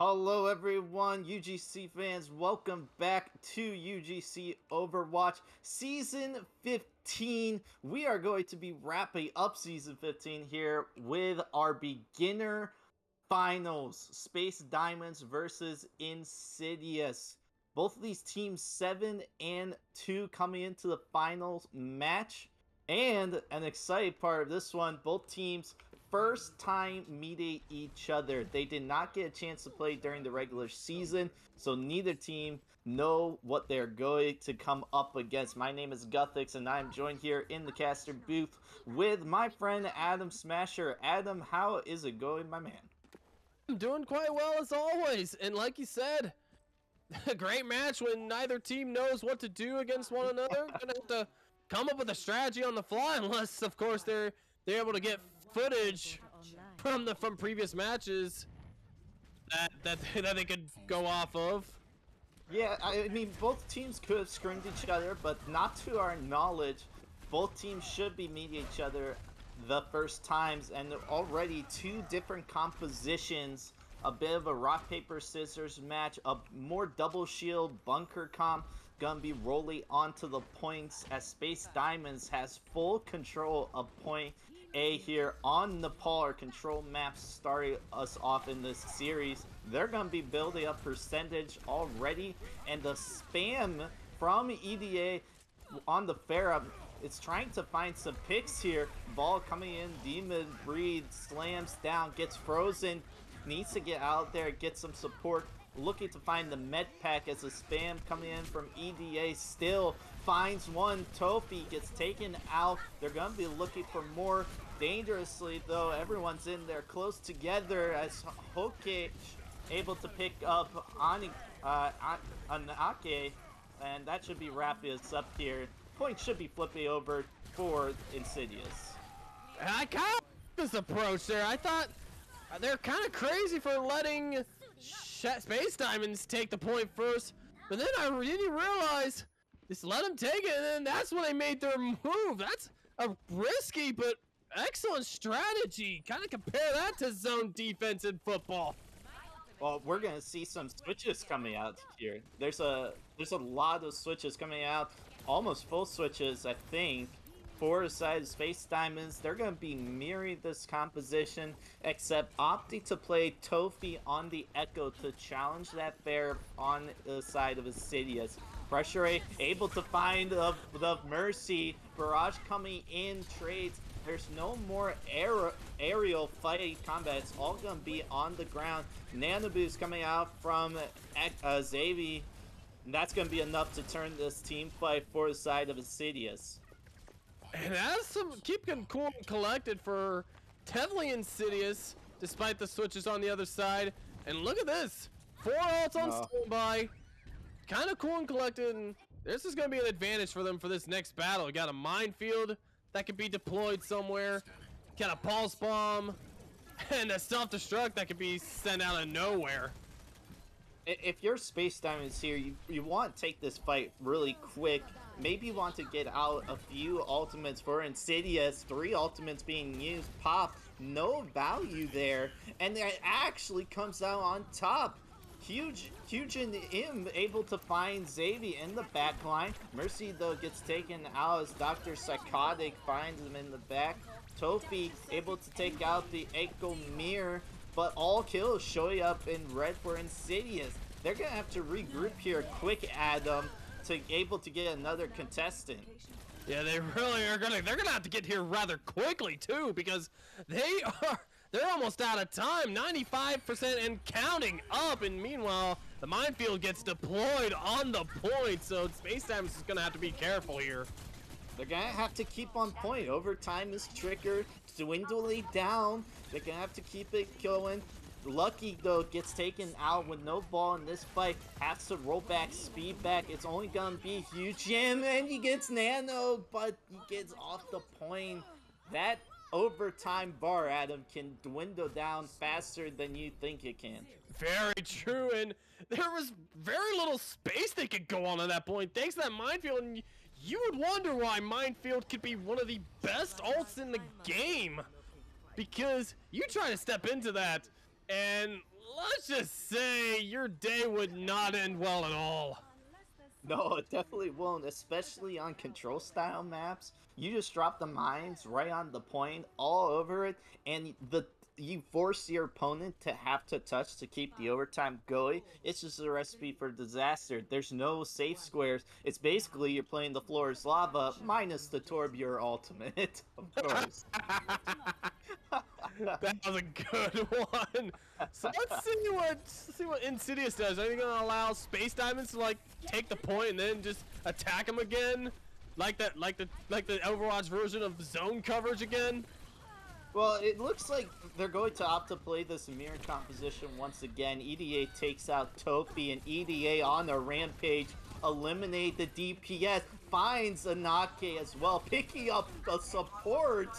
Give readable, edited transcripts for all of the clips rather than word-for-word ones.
Hello everyone, UGC fans, welcome back to UGC Overwatch Season 15. We are going to be wrapping up Season 15 here with our beginner finals. Space Diamonds versus Insidious. Both of these teams 7 and 2 coming into the finals match. And an exciting part of this one, both teams first time meeting each other. They did not get a chance to play during the regular season, so neither team know what they're going to come up against. My name is Guthix, and I'm joined here in the caster booth with my friend Adam Smasher. Adam, how is it going, my man? I'm doing quite well as always, and like you said, a great match when neither team knows what to do against one another. Gonna have to come up with a strategy on the fly, unless of course they're able to get footage from previous matches that they could go off of. Yeah, I mean, both teams could have scrimmed each other, but not to our knowledge. Both teams should be meeting each other the first times, and already two different compositions, a bit of a rock, paper, scissors match, a more double shield bunker comp, gonna be rolling onto the points as Space Diamonds has full control of point A here on Nepal. Our control maps starting us off in this series. They're gonna be building up percentage already, and the spam from EDA on the Pharah, it's trying to find some picks here. Ball coming in, Demon Breed slams down, gets frozen, needs to get out there, get some support. Looking to find the med pack as a spam coming in from EDA still finds one. Tofi gets taken out. They're going to be looking for more. Dangerously though, everyone's in there close together as Hoke able to pick up Anake, and that should be wrapping us up here. Point should be flipping over for Insidious. I kind of this approach there. I thought they're kind of crazy for letting Space Diamonds take the point first, but then I really realized just let them take it, and then that's when they made their move. That's a risky but excellent strategy. Kind of compare that to zone defense in football. Well, we're gonna see some switches coming out here. There's a lot of switches coming out, almost full switches, I think. For the side of Space Diamonds, they're going to be mirroring this composition, except opting to play Tofi on the Echo to challenge that bear on the side of Insidious. Pressure A, able to find the Mercy. Barrage coming in, trades. There's no more aerial fight combat. It's all going to be on the ground. Nano Boost coming out from Xavi. And that's going to be enough to turn this team fight for the side of Insidious. And that's some keeping cool and collected for definitely Insidious, despite the switches on the other side. And look at this, 4 ults on standby, kind of cool and collected. And this is going to be an advantage for them for this next battle. You got a minefield that could be deployed somewhere, got a pulse bomb, and a self-destruct that could be sent out of nowhere. If you're Space Diamonds here, you want to take this fight really quick. Maybe you want to get out a few ultimates for Insidious. 3 ultimates being used. Pop, no value there. And it actually comes out on top. Huge and Im able to find Xavi in the back line. Mercy though gets taken out as Dr. Psychotic finds him in the back. Tofi able to take out the Echo Mirror, but all kills showing up in red for Insidious. They're gonna have to regroup here quick, Adam, to able to get another contestant. Yeah, they really are they're gonna have to get here rather quickly too, because they're almost out of time, 95% and counting up, and meanwhile the minefield gets deployed on the point, so Space Diamonds is gonna have to be careful here. They're gonna have to keep on point. Overtime is triggered, dwindling down. They're gonna have to keep it going. Lucky though gets taken out with no ball in this fight. Has to roll back, speed back. It's only gonna be huge jam, and he gets nano, but he gets off the point. That overtime bar, Adam, can dwindle down faster than you think it can. Very true, and there was very little space they could go on at that point thanks to that minefield, and you would wonder why minefield could be one of the best ults in the game, because you try to step into that, and let's just say your day would not end well at all. No, it definitely won't, especially on control style maps. You just drop the mines right on the point, all over it, and you force your opponent to have to touch to keep the overtime going. It's just a recipe for disaster. There's no safe squares. It's basically you're playing the floor is lava minus the Torbjorn ultimate, of course. That was a good one. So let's see what Insidious does. Are they gonna allow Space Diamonds to like take the point and then just attack him again, like the Overwatch version of zone coverage again? Well, it looks like they're going to opt to play this mirror composition once again. EDA takes out Topi, and EDA on a rampage eliminate the DPS, finds Anake as well, picking up the support.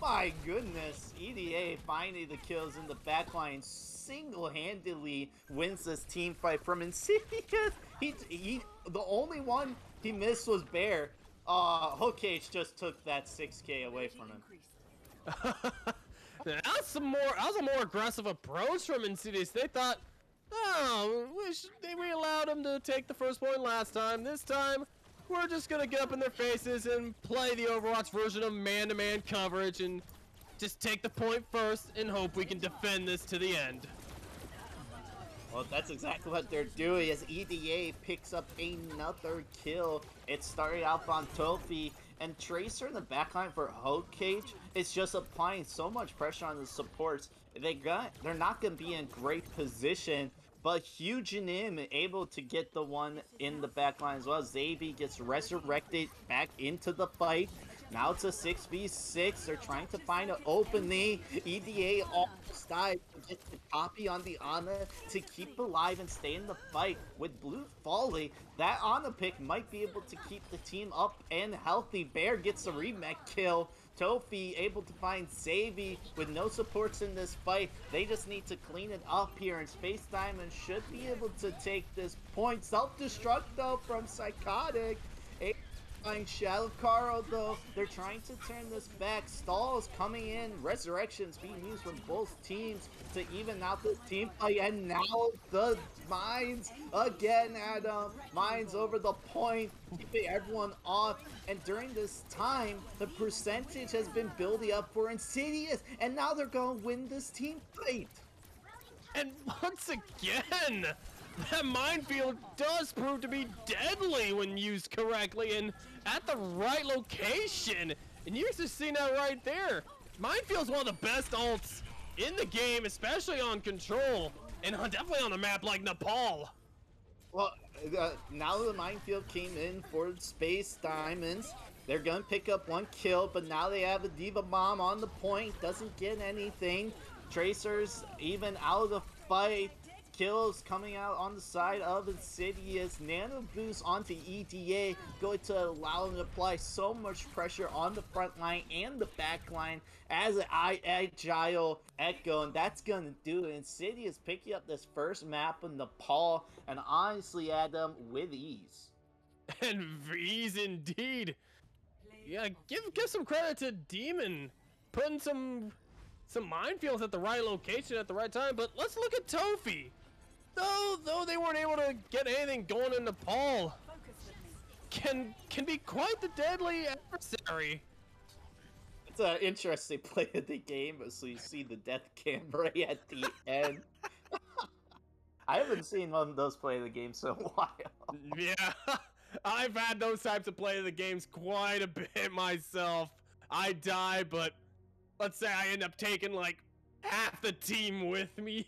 My goodness, EDA finding the kills in the backline, single-handedly wins this team fight from Insidious. The only one he missed was Bear. Hokage just took that 6K away from him. That was a more aggressive approach from Insidious. They thought, oh, we allowed him to take the first point last time. This time, we're just gonna get up in their faces and play the Overwatch version of man-to-man coverage and just take the point first and hope we can defend this to the end. Well, that's exactly what they're doing as EDA picks up another kill. It started out on Tofi, and Tracer in the backline for Hokage is just applying so much pressure on the supports. They're not going to be in great position, but Huge and him able to get the one in the backline as well. Xavi gets resurrected back into the fight. Now it's a 6v6. They're trying to find an opening. EDA almost died to get the copy on the Ana to keep alive and stay in the fight. With Blue falling, that Ana pick might be able to keep the team up and healthy. Bear gets a remake kill. Tofi able to find Xavi with no supports in this fight. They just need to clean it up here, and Space Diamond should be able to take this point. Self-destruct though from Psychotic. Find Shadow Carl though. They're trying to turn this back. Stalls coming in. Resurrections being used from both teams to even out the team fight. And now the mines again, Adam. Mines over the point, keeping everyone off. And during this time, the percentage has been building up for Insidious. And now they're going to win this team fight. And once again, that minefield does prove to be deadly when used correctly and at the right location. And you're just seeing that right there. Minefield's one of the best ults in the game, especially on control, and definitely on a map like Nepal. Well, now the minefield came in for Space Diamonds. They're gonna pick up one kill, but now they have a Diva Bomb on the point. Doesn't get anything. Tracers even out of the fight. Kills coming out on the side of Insidious. Nano boost onto EDA, going to allow him to apply so much pressure on the front line and the back line as an agile Echo, and that's gonna do it. Insidious picking up this first map in Nepal, and honestly, Adam, with ease. And ease indeed. Yeah, give some credit to Demon, putting some minefields at the right location at the right time. But let's look at Tofi. Though they weren't able to get anything going in Nepal, can be quite the deadly adversary. It's an interesting play of the game, so you see the death cam right at the end. I haven't seen one of those play of the game so a while. Yeah, I've had those types of play of the games quite a bit myself. I die, but let's say I end up taking like half the team with me.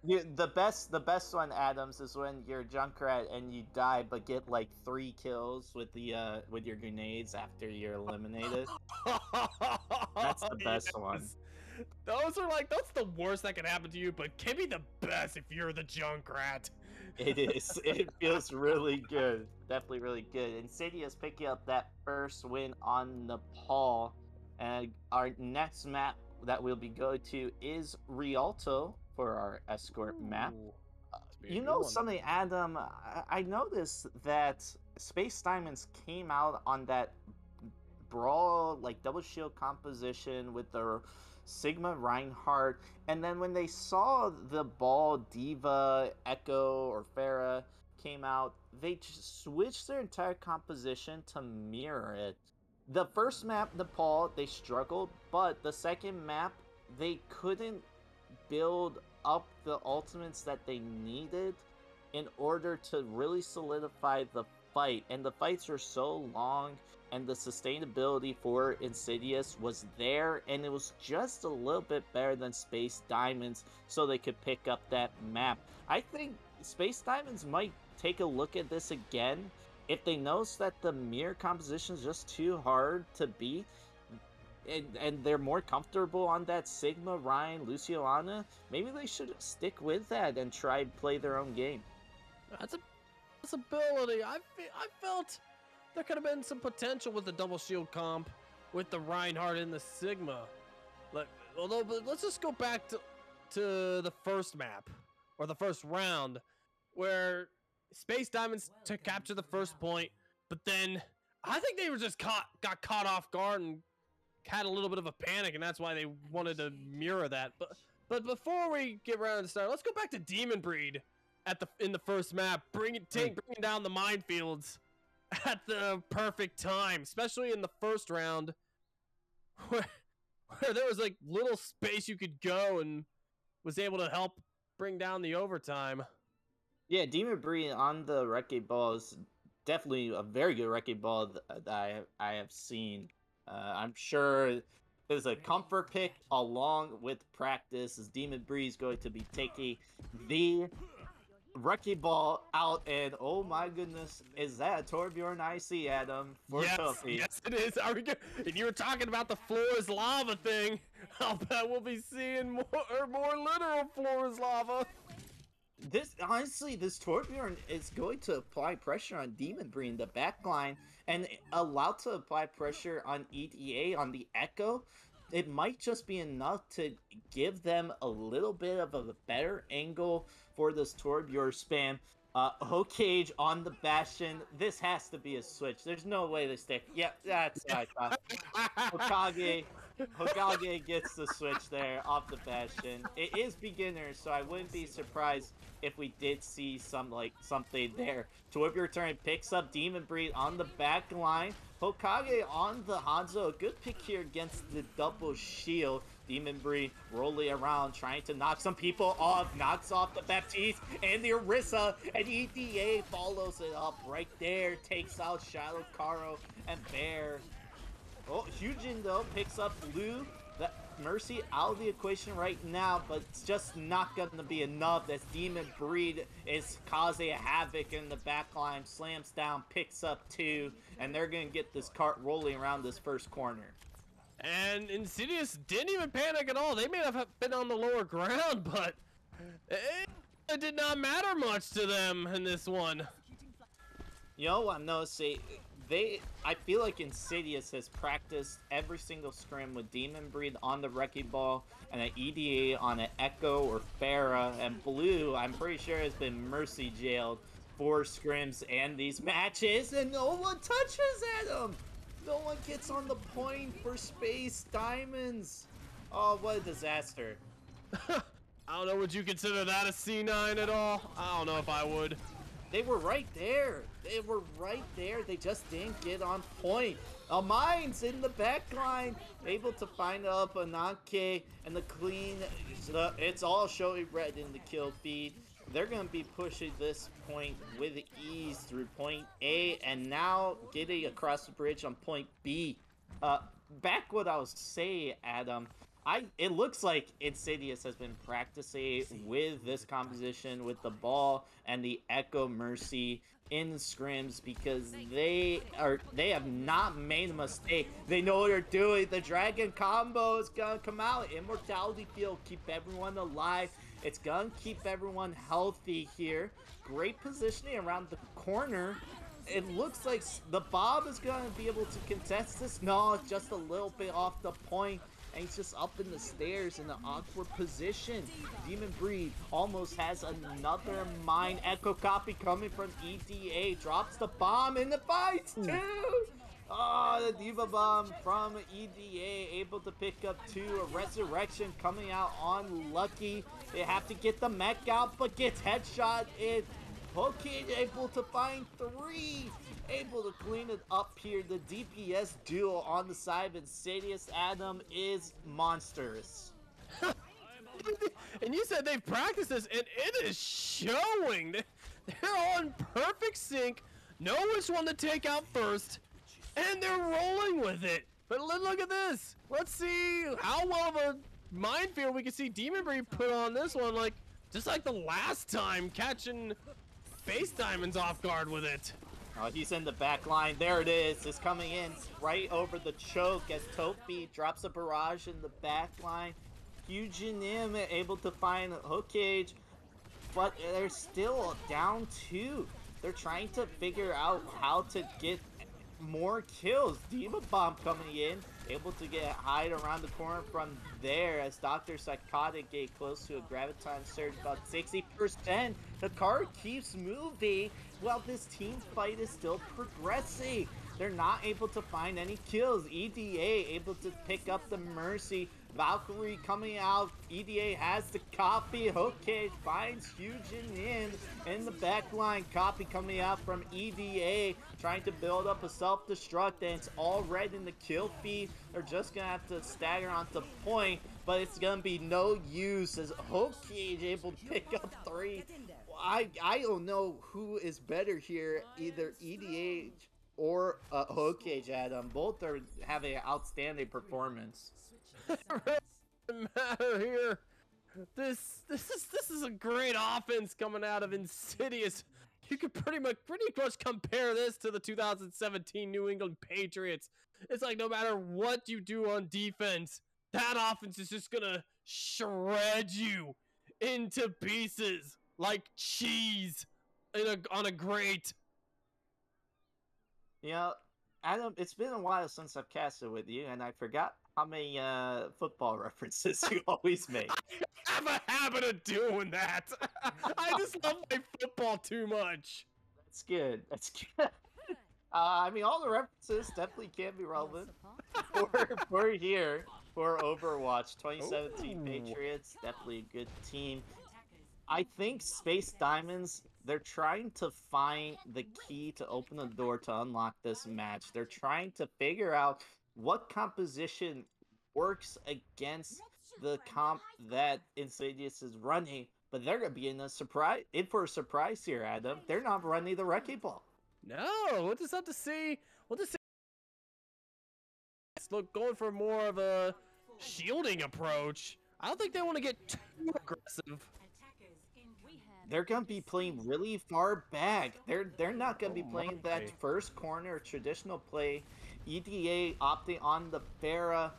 The best one, Adams, is when you're Junkrat and you die but get like 3 kills with your grenades after you're eliminated. That's the best one. That's the worst that can happen to you, but can be the best if you're the Junkrat. It is. It feels really good. Definitely really good. Insidious picking up that first win on Nepal. And our next map that we'll be going to is Rialto for our escort map. You know something, Adam? I noticed that Space Diamonds came out on that brawl, like double shield composition with the Sigma Reinhardt, and then when they saw the ball Diva, Echo, or Farah came out, they just switched their entire composition to mirror it. The first map, Nepal, they struggled, but the second map, they couldn't build up the ultimates that they needed in order to really solidify the fight. And the fights were so long, and the sustainability for Insidious was there, and it was just a little bit better than Space Diamonds, so they could pick up that map. I think Space Diamonds might take a look at this again. If they notice that the mirror composition is just too hard to beat, and they're more comfortable on that Sigma, Ryan, Luciana, maybe they should stick with that and try and play their own game. That's a possibility. I felt there could have been some potential with the double shield comp, with the Reinhardt and the Sigma. But let's just go back to the first map, or the first round, where Space Diamonds to capture the first point, but then I think they were just got caught off guard and had a little bit of a panic, and that's why they wanted to mirror that. But before we get around to start, let's go back to Demon Breed in the first map, bringing down the minefields at the perfect time, especially in the first round, where there was like little space you could go, and was able to help bring down the overtime. Yeah, Demon Breed on the wrecking ball is definitely a very good wrecking ball that I have seen. I'm sure there's a comfort pick along with practice, as Demon Breed is going to be taking the wrecking ball out, and oh my goodness, is that a Torbjorn IC, Adam? Yes, it is. Are we good? And you were talking about the floor is lava thing. I'll bet we'll be seeing more literal floor is lava. This Torbjorn is going to apply pressure on Demon Breed in the backline, and allowed to apply pressure on EDA on the Echo. It might just be enough to give them a little bit of a better angle for this Torbjorn spam. Hokage on the Bastion. This has to be a switch. There's no way they stick. Yep, that's what I thought. Hokage gets the switch there off the Bastion. It is beginner, so I wouldn't be surprised if we did see something there. Torbjorn turn picks up Demon Breed on the back line. Hokage on the Hanzo. A good pick here against the double shield. Demon Breed rolling around, trying to knock some people off. Knocks off the Baptiste and the Orisa. And EDA follows it up right there. Takes out Shadow Karo and Bear. Oh, Hyujin though picks up Blue. That Mercy out of the equation right now, but it's just not going to be enough as Demon Breed is causing havoc in the backline. Slams down, picks up 2, and they're going to get this cart rolling around this first corner. And Insidious didn't even panic at all. They may have been on the lower ground, but it did not matter much to them in this one. You know what I'm noticing? I feel like Insidious has practiced every single scrim with Demon Breed on the wrecking ball and an EDA on an Echo or Farah, and Blue, I'm pretty sure, has been mercy jailed for scrims and these matches, and no one touches at him! No one gets on the point for Space Diamonds! Oh, what a disaster. I don't know, would you consider that a C9 at all? I don't know if I would. They were right there. They were right there. They just didn't get on point. Mines in the back line, able to find up Ananke and the clean. It's all showing red in the kill feed. They're going to be pushing this point with ease through point A, and now getting across the bridge on point B. Back what I was saying, Adam. It looks like Insidious has been practicing with this composition with the ball and the Echo Mercy in scrims, because they have not made a mistake. They know what they're doing. The Dragon combo is gonna come out. Immortality Field, keep everyone alive. It's gonna keep everyone healthy here. Great positioning around the corner. It looks like the Bob is gonna be able to contest this. No, it's just a little bit off the point. And he's just up in the stairs in an awkward position. Demon Breed almost has another mine. Echo copy coming from EDA. Drops the bomb in the fights too. Oh, the Diva Bomb from EDA able to pick up 2. A Resurrection coming out on Lucky. They have to get the mech out, but gets headshot. Pokey able to find 3. Able to clean it up here. The DPS duo on the side of Insidious Adam is monstrous. And you said they've practiced this, and it is showing. They're on perfect sync, know which one to take out first, and they're rolling with it. But look at this. Let's see how well of a minefield we can see Demon Breed put on this one. Like, just like the last time, catching Space Diamonds off guard with it. Oh, he's in the back line. There it is. It's coming in right over the choke as Topi drops a barrage in the back line. Xiuna able to find a hook cage, but they're still down 2. They're trying to figure out how to get more kills. Diva Bomb coming in, able to hide around the corner from there as Dr. Psychotic get close to a graviton surge about 60%. The card keeps moving while this team fight is still progressing. They're not able to find any kills. EDA able to pick up the Mercy. Valkyrie coming out. EDA has the copy. Hook cage finds Hugin in the back line. Copy coming out from EDA, trying to build up a self-destruct, and it's all red in the kill feed. They're just gonna have to stagger onto point, but it's gonna be no use as Hook cage able to pick up 3. I don't know who is better here, either EDA or Hook cage, Adam. Both are having an outstanding performance. Doesn't matter here. This is a great offense coming out of Insidious. You could pretty much compare this to the 2017 New England Patriots. It's like no matter what you do on defense, that offense is just gonna shred you into pieces like cheese on a grate. You know, Adam, it's been a while since I've casted with you, and I forgot how many football references you always make. I have a habit of doing that. I just love my football too much. That's good. That's good. I mean, all the references definitely can be relevant for here for Overwatch 2017 Patriots. Definitely a good team. I think Space Diamonds, they're trying to find the key to open the door to unlock this match. They're trying to figure out what composition works against the comp that Insidious is running, but they're gonna be in for a surprise here, Adam. They're not running the Wrecking Ball. No, we'll just have to see. We'll just see. Look, going for more of a shielding approach. I don't think they want to get too aggressive. They're gonna be playing really far back. They're not gonna be playing that first corner traditional play. EDA opting on the Pharah.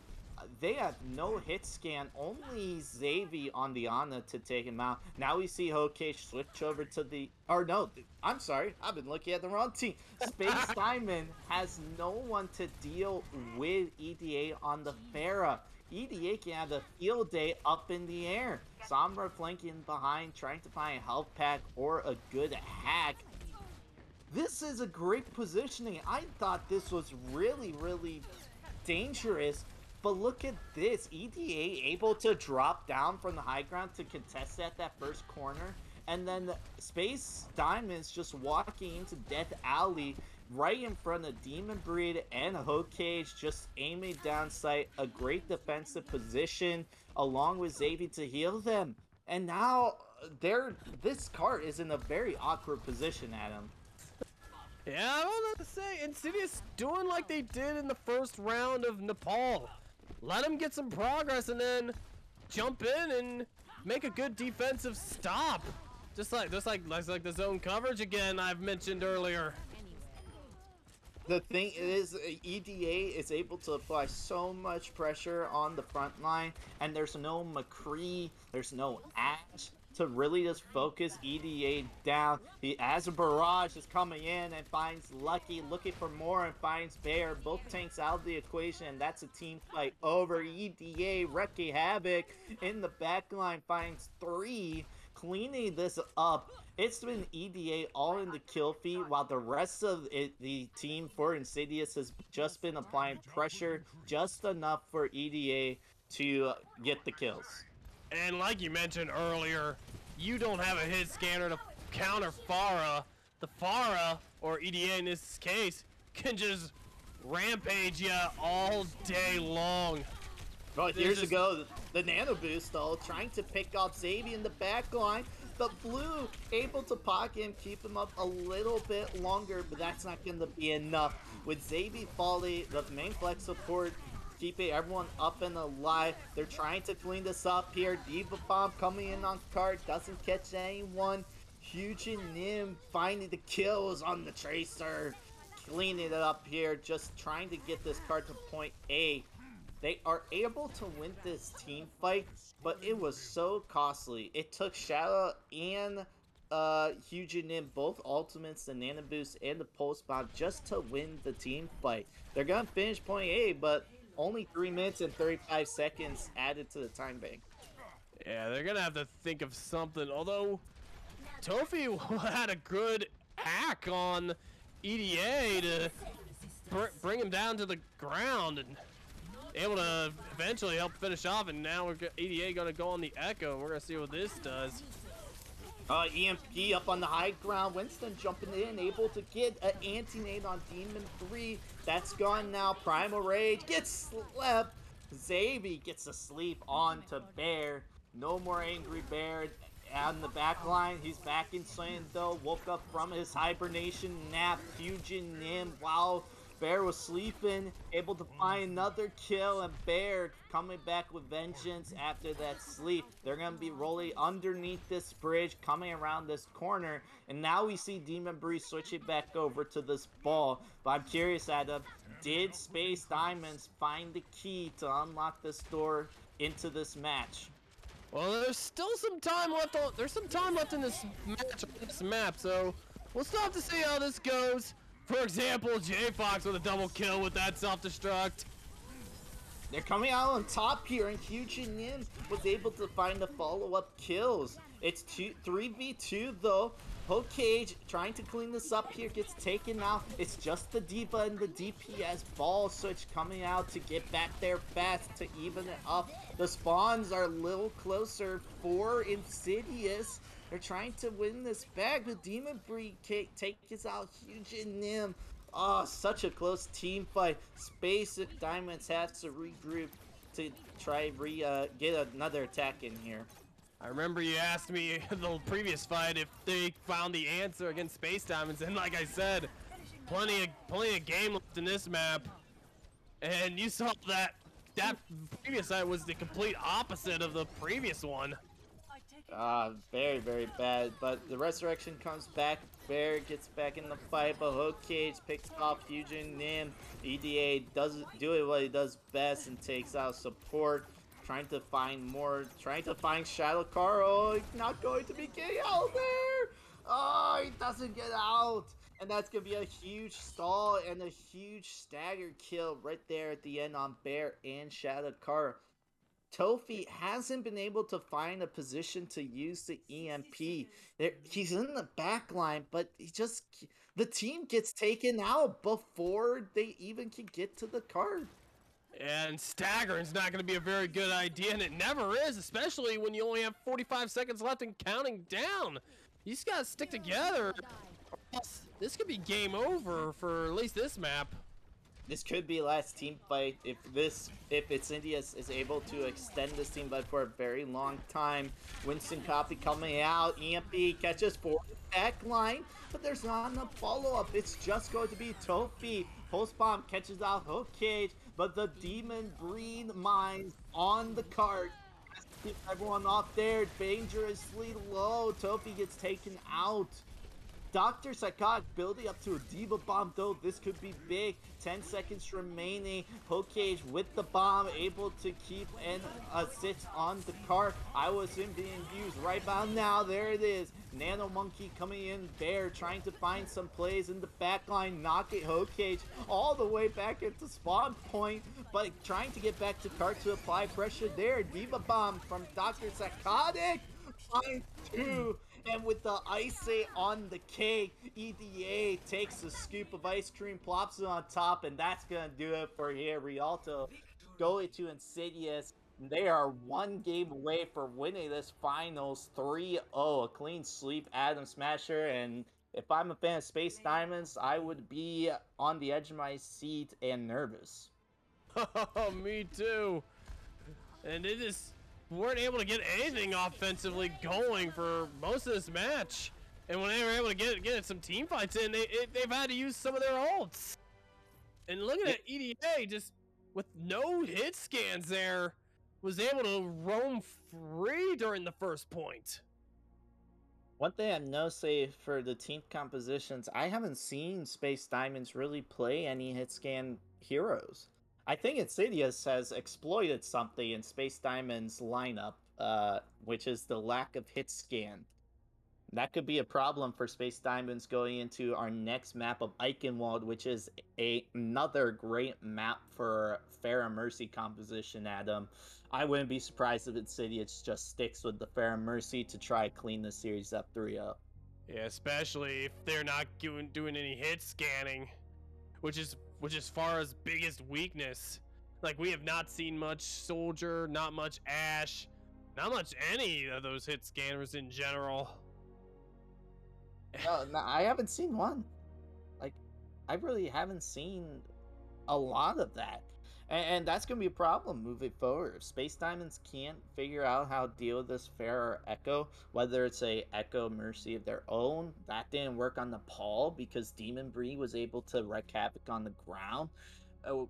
They have no hit scan, only Xavi on the Ana to take him out. Now we see Hokage switch over to the... Or no, I'm sorry, I've been looking at the wrong team. Space Diamond has no one to deal with EDA on the Pharah. EDA can have a field day up in the air. Sombra flanking behind, trying to find a health pack or a good hack. This is a great positioning. I thought this was really, really dangerous. But look at this. EDA able to drop down from the high ground to contest at that first corner. And then Space Diamonds just walking into Death Alley right in front of Demon Breed and Hook Cage, just aiming down sight. A great defensive position along with Xavi to heal them. And now this card is in a very awkward position, Adam. Yeah, I don't know what to say. Insidious doing like they did in the first round of Nepal. Let them get some progress and then jump in and make a good defensive stop. Just like the zone coverage again I've mentioned earlier. The thing is, EDA is able to apply so much pressure on the front line, and there's no McCree, there's no Ash to really just focus EDA down. As a barrage is coming in and finds Lucky, looking for more, and finds Bear. Both tanks out of the equation, and that's a team fight over. EDA wrecking havoc in the backline, finds 3. cleaning this up. It's been EDA all in the kill feed, while the rest of the team for Insidious has just been applying pressure just enough for EDA to get the kills. And like you mentioned earlier, you don't have a hit scanner to counter Pharah. The Pharah, or EDA in this case, can just rampage you all day long. Well, here's to go. The Nano Boost, though, trying to pick off Xavier in the back line. But Blue able to pocket him, keep him up a little bit longer, but that's not going to be enough. With Xavier Folly, the main flex support, keeping everyone up and alive. They're trying to clean this up here. Diva Bomb coming in on card, doesn't catch anyone. Huge and Nim finding the kills on the Tracer. Cleaning it up here, just trying to get this card to point A. They are able to win this team fight, but it was so costly. It took Shadow and Huge and Nim, both ultimates, the Nano Boost and the Pulse Bomb, just to win the team fight. They're going to finish point A, but only 3 minutes and 35 seconds added to the time bank. Yeah, they're going to have to think of something. Although, Tofi had a good hack on EDA to bring him down to the ground and able to eventually help finish off. And now EDA going to go on the Echo, and we're going to see what this does. EMP up on the high ground. Winston jumping in, able to get an anti-nade on Demon 3. That's gone now. Primal Rage gets slept. Xavier gets a sleep on to Bear. No more Angry Bear on the back line. He's back in Sand though. Woke up from his hibernation nap. Fusion Nim while Bear was sleeping, able to find another kill, and Bear coming back with vengeance after that sleep. They're going to be rolling underneath this bridge, coming around this corner, and now we see Demon Breeze switching back over to this ball. But I'm curious, Adam, did Space Diamonds find the key to unlock this door into this match? Well, there's still some time left. There's some time left in this match, on this map, so we'll still have to see how this goes. For example, J-Fox with a double kill with that self-destruct. They're coming out on top here, and Huge and Nim was able to find the follow-up kills. It's 3v2 though. Poke Cage trying to clean this up here, gets taken out. It's just the Diva and the DPS ball switch coming out to get back there fast to even it up. The spawns are a little closer for Insidious. They're trying to win this back. The Demon Breed takes out Huge and Nim. Oh, such a close team fight. Space Diamonds has to regroup to try get another attack in here. I remember you asked me in the previous fight if they found the answer against Space Diamonds, and like I said, plenty of game left in this map. And you saw that previous fight was the complete opposite of the previous one. Very, very bad. But the Resurrection comes back. Bear gets back in the fight, but Hook Cage picks off Fusion Nim. EDA doesn't do it what he does best and takes out support. Trying to find more. Trying to find Shadow Car. Oh, he's not going to be getting out there. Oh, he doesn't get out. And that's going to be a huge stall and a huge stagger kill right there at the end on Bear and Shadow Car. Tofi hasn't been able to find a position to use the EMP. He's in the back line, but the team gets taken out before they even can get to the card. And staggering's not going to be a very good idea, and it never is, especially when you only have 45 seconds left and counting down. You just got to stick together. This could be game over for at least this map. This could be last team fight if Insidious is able to extend this team fight for a very long time. Winston Copy coming out. EMP catches for the back line, but there's not enough follow-up. It's just going to be Tofi. Pulse Bomb catches out Hook Cage, but the Demon Breed mines on the cart. Keep everyone off there. Dangerously low. Tofi gets taken out. Dr. Psychotic building up to a Diva Bomb, though. This could be big. 10 seconds remaining. Pokage with the bomb, able to keep an assist on the cart. I was in being used right about now. There it is. Nano Monkey coming in there, trying to find some plays in the back line. Knocking Hokage all the way back into spawn point, but trying to get back to cart to apply pressure there. Diva Bomb from Dr. Psychotic. Finds 2. And with the icing on the cake, EDA takes a scoop of ice cream, plops it on top, and that's gonna do it for here. Rialto going to Insidious. They are 1 game away for winning this finals 3-0. A clean sweep, Adam Smasher. And if I'm a fan of Space Diamonds, I would be on the edge of my seat and nervous. Oh, me too. And it is... weren't able to get anything offensively going for most of this match, and when they were able to get some team fights in, they've had to use some of their ults. And looking at EDA, just with no hit scans there, was able to roam free during the first point. One thing I've noticed for the team compositions, I haven't seen Space Diamonds really play any hit scan heroes. I think Insidious has exploited something in Space Diamond's lineup, which is the lack of hit scan. That could be a problem for Space Diamonds going into our next map of Eichenwald, which is another great map for Pharah Mercy composition, Adam. I wouldn't be surprised if Insidious just sticks with the Pharah Mercy to try to clean the series up 3-0. Yeah, especially if they're not doing any hit scanning, which is Pharah's biggest weakness. Like, we have not seen much Soldier, not much Ashe, not much any of those hit scanners in general. No, I haven't seen one. Like, I really haven't seen a lot of that. And that's going to be a problem moving forward. If Space Diamonds can't figure out how to deal with this Pharah Echo, whether it's a Echo Mercy of their own, that didn't work on the Paul because Demon Bree was able to wreak havoc on the ground.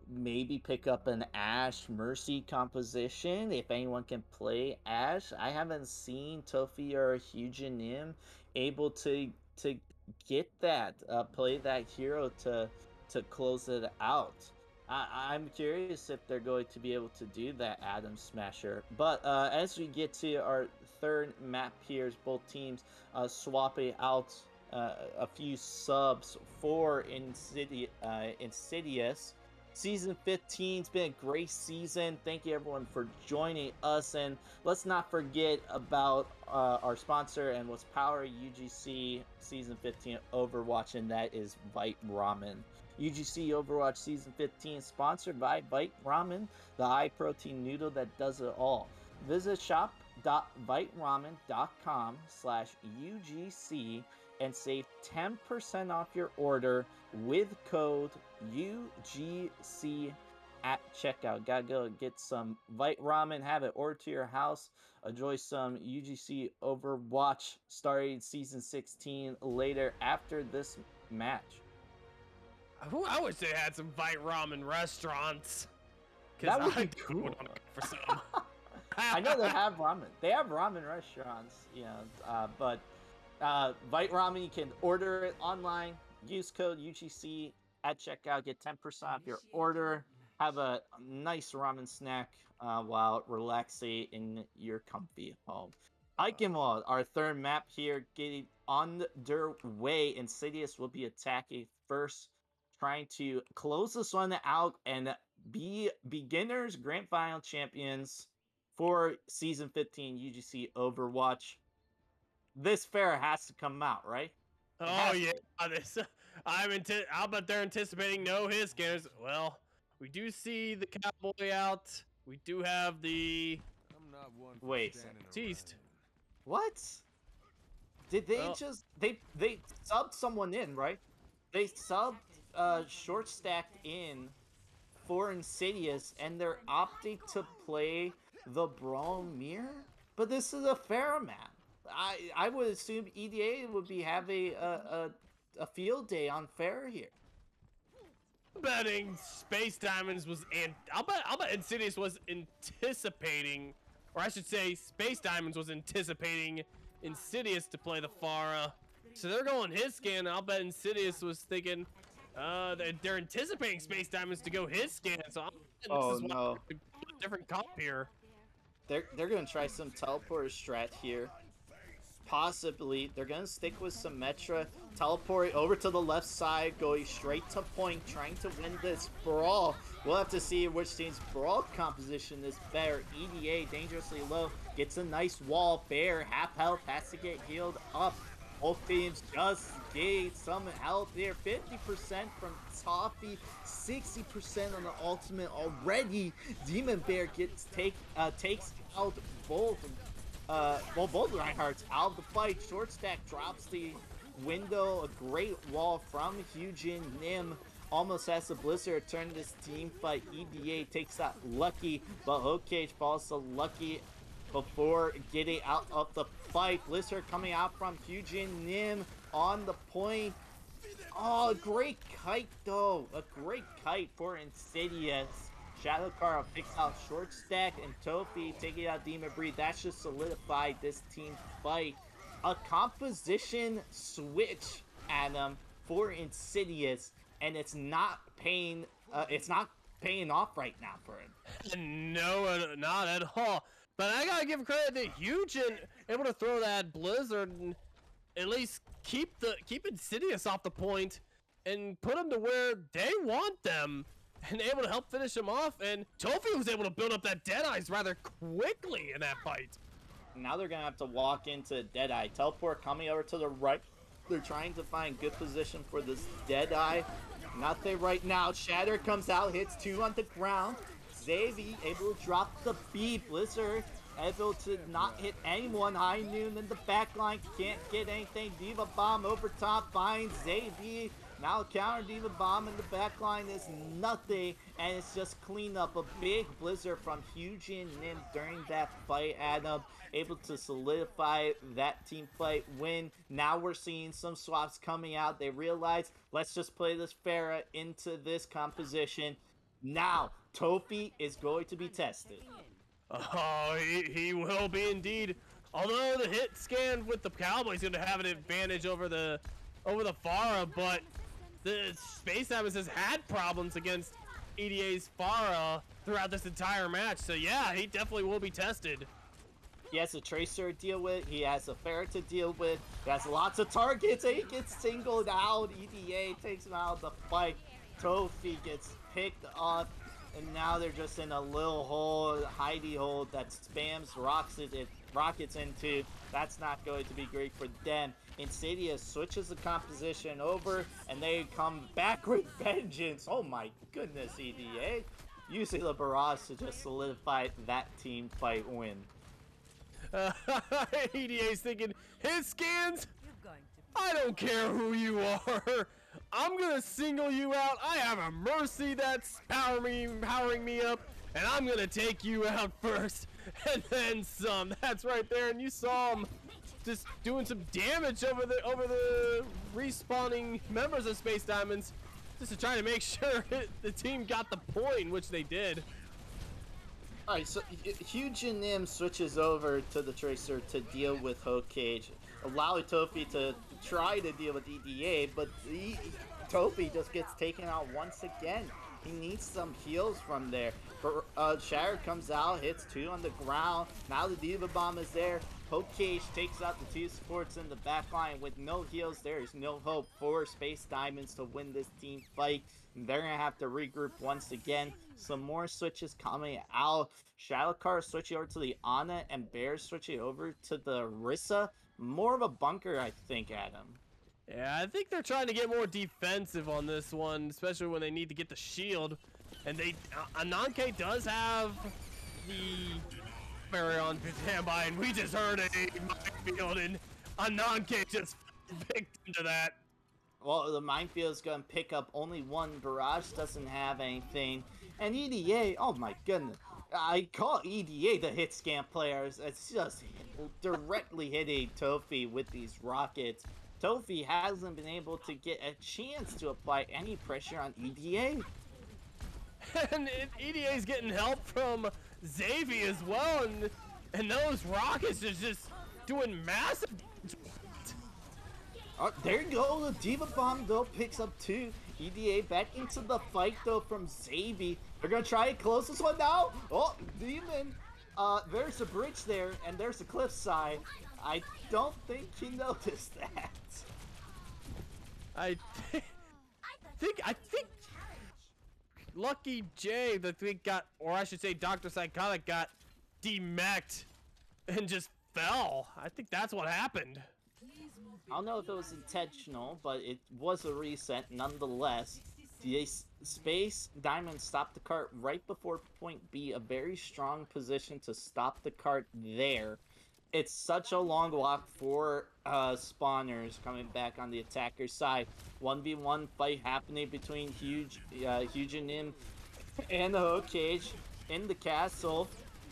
Maybe pick up an Ashe Mercy composition if anyone can play Ashe. I haven't seen Tofi or Hyujinim able to get that, play that hero to close it out. I'm curious if they're going to be able to do that, Adam Smasher. But as we get to our third map here, both teams swapping out a few subs for Insidious. Season 15's been a great season. Thank you everyone for joining us, and let's not forget about our sponsor and what's powering UGC Season 15 Overwatch, and that is Vite Ramen. UGC Overwatch Season 15 sponsored by Vite Ramen, the high protein noodle that does it all. Visit shop.viteramen.com/UGC and save 10% off your order with code UGC at checkout. Gotta go get some Vite Ramen, have it ordered to your house. Enjoy some UGC Overwatch starting Season 16 later after this match. I wish they had some Vite Ramen restaurants. That would be cool. For some. I know they have ramen. They have ramen restaurants, you know, but Vite Ramen, you can order it online. Use code UGC at checkout. Get 10% off your order. Have a nice ramen snack while relaxing in your comfy home. Eichenwald, our third map here, getting underway. Insidious will be attacking first, trying to close this one out and be beginners grand final champions for Season 15 UGC Overwatch. This Pharah has to come out, right? Oh yeah, I'll bet they're anticipating no hit scanners. Well, we do see the Cowboy out. We do have the... Wait. Teased. What? Did they just... They subbed someone in, right? They subbed short stacked in for Insidious, and they're opting to play the Bromir? But this is a Pharah map. I would assume EDA would be having a field day on Pharah here. Betting Space Diamonds was I'll bet Insidious was anticipating, or I should say Space Diamonds was anticipating Insidious to play the Pharah So they're going his scan. I'll bet Insidious was thinking they're anticipating Space Diamonds to go his scan. So I'm Oh this is no. a different comp here. They're gonna try some teleporter strat here. Possibly they're gonna stick with Symmetra, teleport over to the left side, going straight to point, trying to win this brawl. We'll have to see which team's brawl composition is better. EDA dangerously low, gets a nice wall. Bear half health, has to get healed up. Both teams just gain some health here. 50% from Toffee, 60% on the ultimate already. Demon Bear takes out both. Both Reinhardts out of the fight. Short stack drops the window. A great wall from Hyujin. Nim almost has the Blizzard turn this team fight. EDA takes out Lucky, but Hokage falls to Lucky before getting out of the fight. Blizzard coming out from Hyujin. Nim on the point. Oh, a great kite though. A great kite for Insidious. Shadowcar picks out Short Stack and Tofi taking out Demon Breed. That's just solidified this team fight. A composition switch, Adam, for Insidious, and it's not paying off right now for him. No, not at all. But I gotta give credit to Hyujin, able to throw that Blizzard and at least keep Insidious off the point and put them to where they want them. And able to help finish him off, and Tofi was able to build up that Deadeyes rather quickly in that fight. Now they're gonna have to walk into Deadeye. Teleport coming over to the right. They're trying to find good position for this Deadeye. Nothing right now. Shatter comes out, hits 2 on the ground. Xavi able to drop the B. Blizzard able to not hit anyone. High Noon in the backline, can't get anything. Diva Bomb over top finds Xavi. Now counter Diva Bomb in the backline is nothing, and it's just cleanup. A big Blizzard from Hyujin Nim during that fight. Adam able to solidify that team fight win. Now we're seeing some swaps coming out. They realize, let's just play this Pharah into this composition. Now, Tofi is going to be tested. Oh, he will be indeed. Although the hit scan with the Cowboys going to have an advantage over the Pharah, but the Space Diamonds has had problems against EDA's Pharah throughout this entire match. So yeah, he definitely will be tested. He has a Tracer to deal with. He has a Pharah to deal with. He has lots of targets, and he gets singled out. EDA takes him out of the fight. Tofi gets picked up, and now they're just in a little hole, hidey hole that spams rockets into. That's not going to be great for them. Insidious switches the composition over, and they come back with vengeance. Oh my goodness, EDA. Using the barrage to just solidify that team fight win. EDA's thinking, his scans? I don't care who you are. I'm gonna single you out. I have a Mercy that's powering me up, and I'm gonna take you out first, and then some. That's right there, and you saw him just doing some damage over the respawning members of Space Diamonds, just to try to make sure the team got the point, which they did. Alright, so Hyujin Nim switches over to the Tracer to deal with Hokage, allowing Tofi to try to deal with EDA, but Tofi just gets taken out once again. He needs some heals from there. Shatter comes out, hits 2 on the ground. Now the Diva Bomb is there. Hokage takes out the 2 supports in the back line. With no heals, there is no hope for Space Diamonds to win this team fight. They're going to have to regroup once again. Some more switches coming out. Shadowcar switching over to the Ana, and Bear switching over to the Rissa. More of a bunker, I think, Adam. Yeah, I think they're trying to get more defensive on this one, especially when they need to get the shield. And Ananke does have the Barry on standby, and we just heard a minefield, and Ananke just picked into that. Well, the minefield's gonna pick up only one. Barrage doesn't have anything. And EDA, oh my goodness. I call EDA the hit scan players. It's just directly hitting Tofi with these rockets. Tofi hasn't been able to get a chance to apply any pressure on EDA. And EDA's getting help from Xavi as well, and those rockets are just doing massive. There you go. The Diva Bomb, though, picks up 2. EDA back into the fight, though, from Xavi. They're going to try and close this one now. Oh, Demon. There's a bridge there, and there's a cliffside. I don't think he noticed that. I think Lucky J, the thing got, or I should say Dr. Psychotic got demeched and just fell. I think that's what happened. I don't know if it was intentional, but it was a reset nonetheless. The Space Diamond stopped the cart right before point B, a very strong position to stop the cart there. It's such a long walk for spawners coming back on the attacker's side. 1v1 fight happening between Huge and him and the Hook Cage in the castle.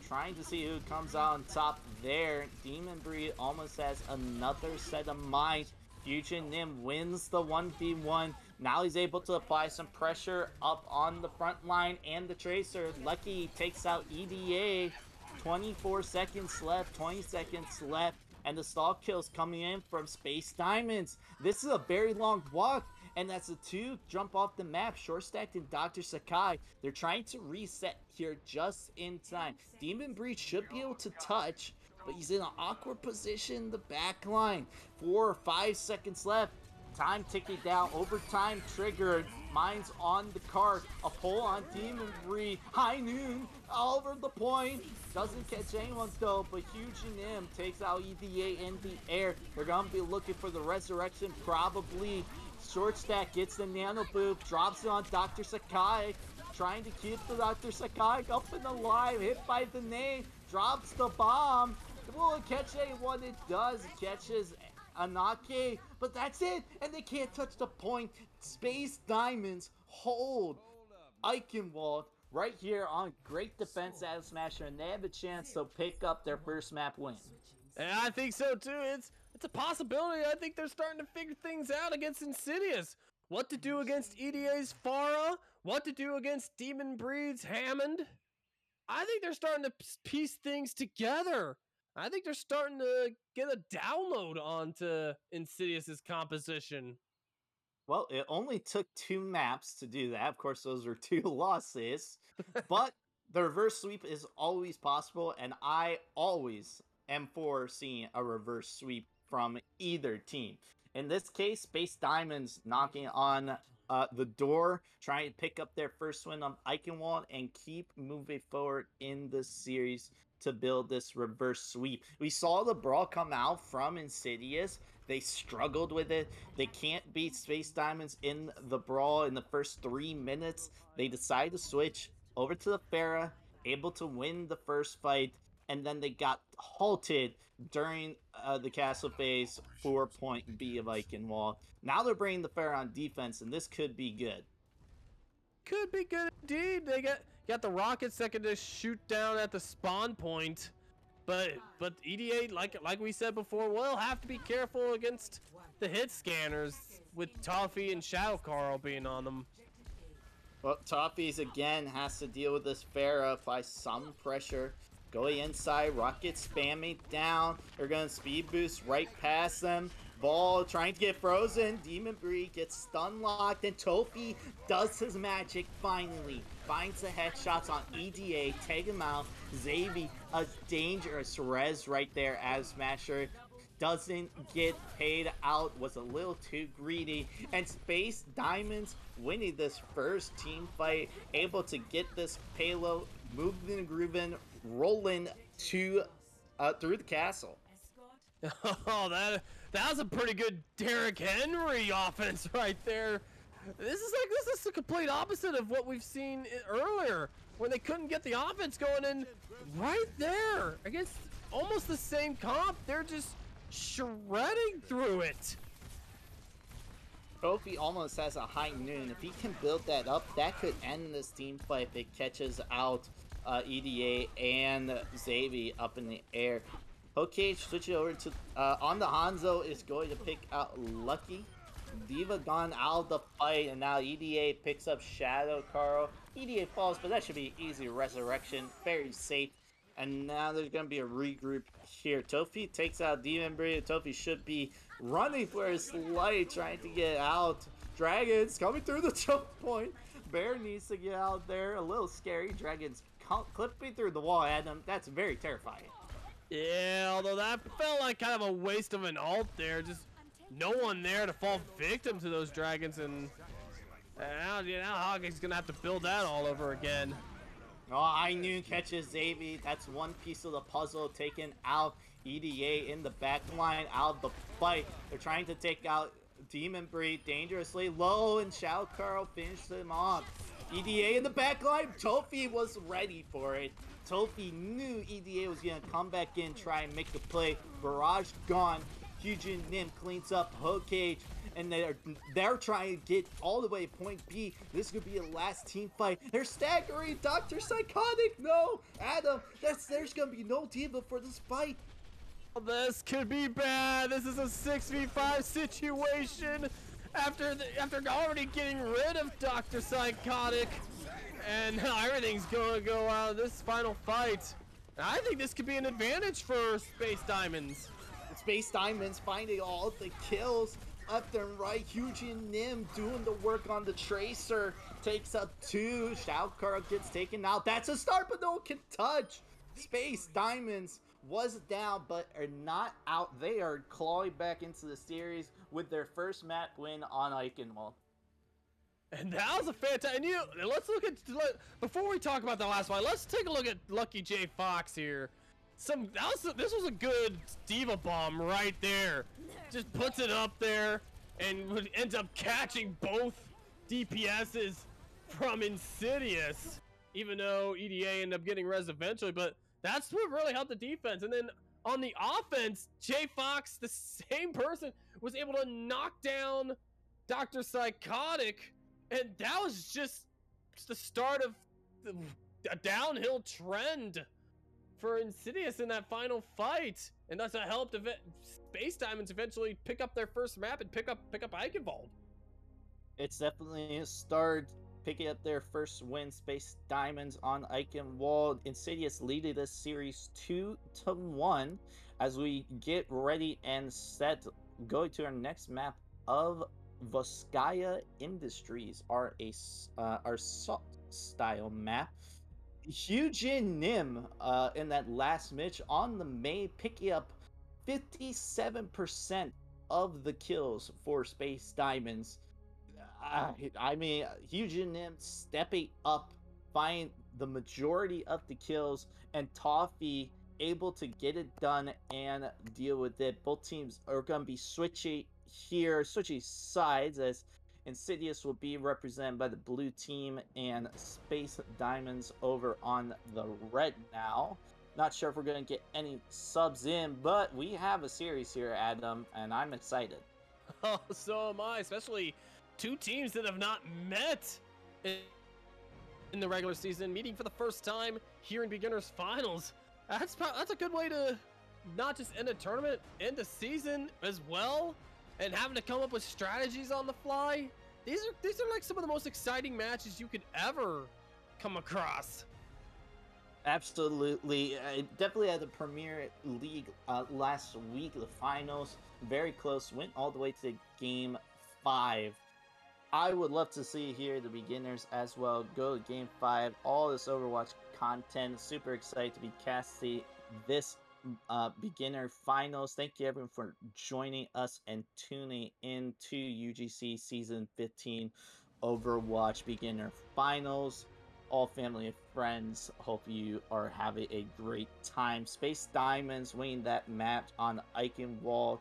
Trying to see who comes out on top there. Demon Breed almost has another set of mines. Fusion Nim wins the 1v1. Now he's able to apply some pressure up on the front line and the Tracer. Lucky takes out EDA. 24 seconds left, 20 seconds left, and the stall kills coming in from Space Diamonds. This is a very long walk, and that's the 2 jump off the map. Short stacked and Dr. Sakai. They're trying to reset here just in time. Demon Breach should be able to touch, but he's in an awkward position in the back line. 4 or 5 seconds left. Time ticking down. Overtime triggered. Mines on the cart. A pull on Demon Breed. High Noon over the point. Doesn't catch anyone though, but Huge and M takes out EVA in the air. They're going to be looking for the resurrection probably. Short stack gets the nano boop. Drops it on Dr. Sakai. Trying to keep the Dr. Sakai up and alive. Hit by the nade. Drops the bomb. Will it catch anyone? It does. It catches Anake, but that's it, and they can't touch the point. Space Diamonds hold Eichenwald right here on great defense out of Smasher, and they have a chance to pick up their first map win. And I think so too. It's a possibility. I think they're starting to figure things out against Insidious. What to do against EDA's Farah, what to do against Demon Breed's Hammond. I think they're starting to piece things together. I think they're starting to get a download onto Insidious's composition. Well, it only took 2 maps to do that. Of course, those are 2 losses. But the reverse sweep is always possible, and I always am for seeing a reverse sweep from either team. In this case, Space Diamonds knocking on the door, trying to pick up their first win on Eichenwald and keep moving forward in the series to build this reverse sweep. We saw the brawl come out from Insidious. They struggled with it. They can't beat Space Diamonds in the brawl in the first 3 minutes. They decide to switch over to the Pharah, able to win the first fight, and then they got halted during the castle phase for point B of Eichenwald. Now they're bringing the Pharah on defense, and this could be good. Could be good indeed. They got the rockets that can just shoot down at the spawn point, but EDA, like we said before, will have to be careful against the hit scanners with Toffee and Shadow Carl being on them. Well, Toffee's again has to deal with this Pharah, apply some pressure. Going inside, rocket spamming down. They're gonna speed boost right past them. Ball trying to get frozen. Demon Breed gets stun locked, and Tofi does his magic finally. Finds the headshots on EDA, take him out. Xavi, a dangerous res right there as Smasher doesn't get paid out, was a little too greedy. And Space Diamonds winning this first team fight, able to get this payload, moving and grooving, rolling to through the castle. Oh, that was a pretty good Derrick Henry offense right there. This is the complete opposite of what we've seen earlier, when they couldn't get the offense going. In right there against almost the same comp, they're just shredding through it. Trophy almost has a high noon. If he can build that up, that could end this team fight if it catches out EDA and Xavi up in the air. Okay, switch it over to on the Hanzo is going to pick out Lucky. Diva gone out of the fight, and now EDA picks up Shadow Carl. EDA falls, but that should be easy resurrection. Very safe. And now there's going to be a regroup here. Tofi takes out Demon Breed. Tofi should be running for his life, trying to get out. Dragons coming through the choke point. Bear needs to get out there. A little scary. Dragons clipping through the wall at him. That's very terrifying. Yeah, although that felt like kind of a waste of an ult there. Just no one there to fall victim to those dragons. And now Hawkeye's going to have to build that all over again. Oh, I knew catches Xavi. That's one piece of the puzzle taken out. EDA in the back line out of the fight. They're trying to take out Demon Breed dangerously low, and Shao Carl finished him off. EDA in the back line. Tofi was ready for it. Tofi knew EDA was going to come back in, try and make the play. Barrage gone. Hyujin Nim cleans up Hook Cage. And they're trying to get all the way to point B. This could be a last team fight. They're staggering Dr. Psychotic. No, Adam, there's gonna be no diva for this fight. This could be bad. This is a 6v5 situation. After already getting rid of Dr. Psychotic, and everything's gonna go out of this final fight. And I think this could be an advantage for Space Diamonds. Space Diamonds finding all the kills. Left and right, Hyujin Nim doing the work on the Tracer. Takes up 2. Shao Carl gets taken out. That's a start, but no one can touch. Space Diamonds was down, but are not out. They are clawing back into the series with their first map win on Eichenwald. And that was a fantastic. And let's look at, before we talk about the last one, let's take a look at Lucky J Fox here. This was a good diva bomb right there. Just puts it up there and ends up catching both DPSs from Insidious. Even though EDA ended up getting res eventually, but that's what really helped the defense. And then on the offense, J Fox, the same person, was able to knock down Dr. Psychotic, and that was just the start of a downhill trend for Insidious in that final fight, and that's what helped Space Diamonds eventually pick up their first map and pick up Eichenwald. It's definitely a start, picking up their first win. Space Diamonds on Eichenwald. Insidious leading this series 2-1 as we get ready and set, going to our next map of Buckeye Industries, our assault style map. Hyujin Nim in that last match on the main, picking up 57% of the kills for Space Diamonds. I mean, Hyujin Nim stepping up, find the majority of the kills, and Toffee able to get it done and deal with it. Both teams are going to be switching sides, as Insidious will be represented by the blue team and Space Diamonds over on the red now. Not sure if we're going to get any subs in, but we have a series here, Adam, and I'm excited. Oh, so am I, especially two teams that have not met in the regular season, meeting for the first time here in Beginners Finals. That's a good way to not just end a tournament, end a season as well. And having to come up with strategies on the fly. These are like some of the most exciting matches you could ever come across. Absolutely. Definitely at the Premier League last week, the finals, very close, went all the way to game 5. I would love to see here the beginners as well go to game 5. All this Overwatch content, super excited to be casting this beginner finals. Thank you everyone for joining us and tuning in to UGC season 15 Overwatch beginner finals. All family and friends, hope you are having a great time. Space Diamonds winning that match on Eichenwald,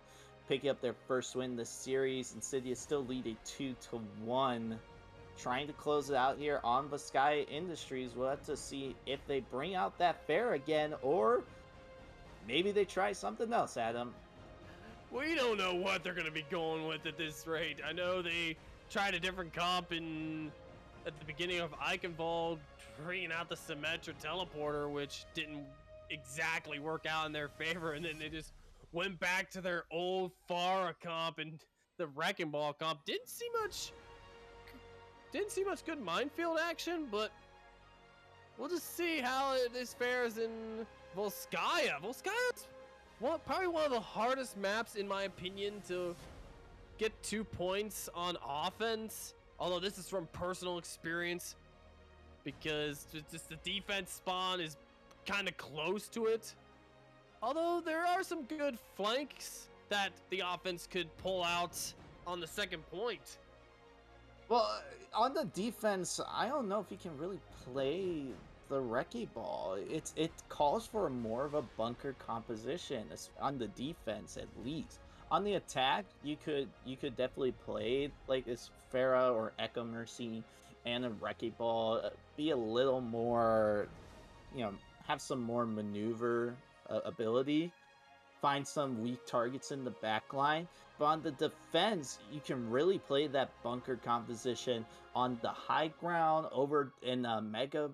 picking up their first win this series. Insidious still leading 2-1. Trying to close it out here on Buckeye Industries. We'll have to see if they bring out that fair again, or maybe they try something else, Adam. We don't know what they're going to be going with at this rate. I know they tried a different comp at the beginning of Eichenwald, bringing out the Symmetra teleporter, which didn't exactly work out in their favor, and then they just went back to their old Pharah comp and the Wrecking Ball comp. Didn't see much good minefield action, but we'll just see how this fares in Volskaya. Volskaya's probably one of the hardest maps, in my opinion, to get 2 points on offense. Although this is from personal experience, because just the defense spawn is kind of close to it. Although there are some good flanks that the offense could pull out on the second point. Well, on the defense, I don't know if you can really play the Recce Ball. It calls for more of a bunker composition on the defense, at least. On the attack, you could definitely play like this Pharah or Echo Mercy and a Recce Ball. Be a little more, have some more maneuver ability. Find some weak targets in the back line. But on the defense, you can really play that bunker composition on the high ground over in a mega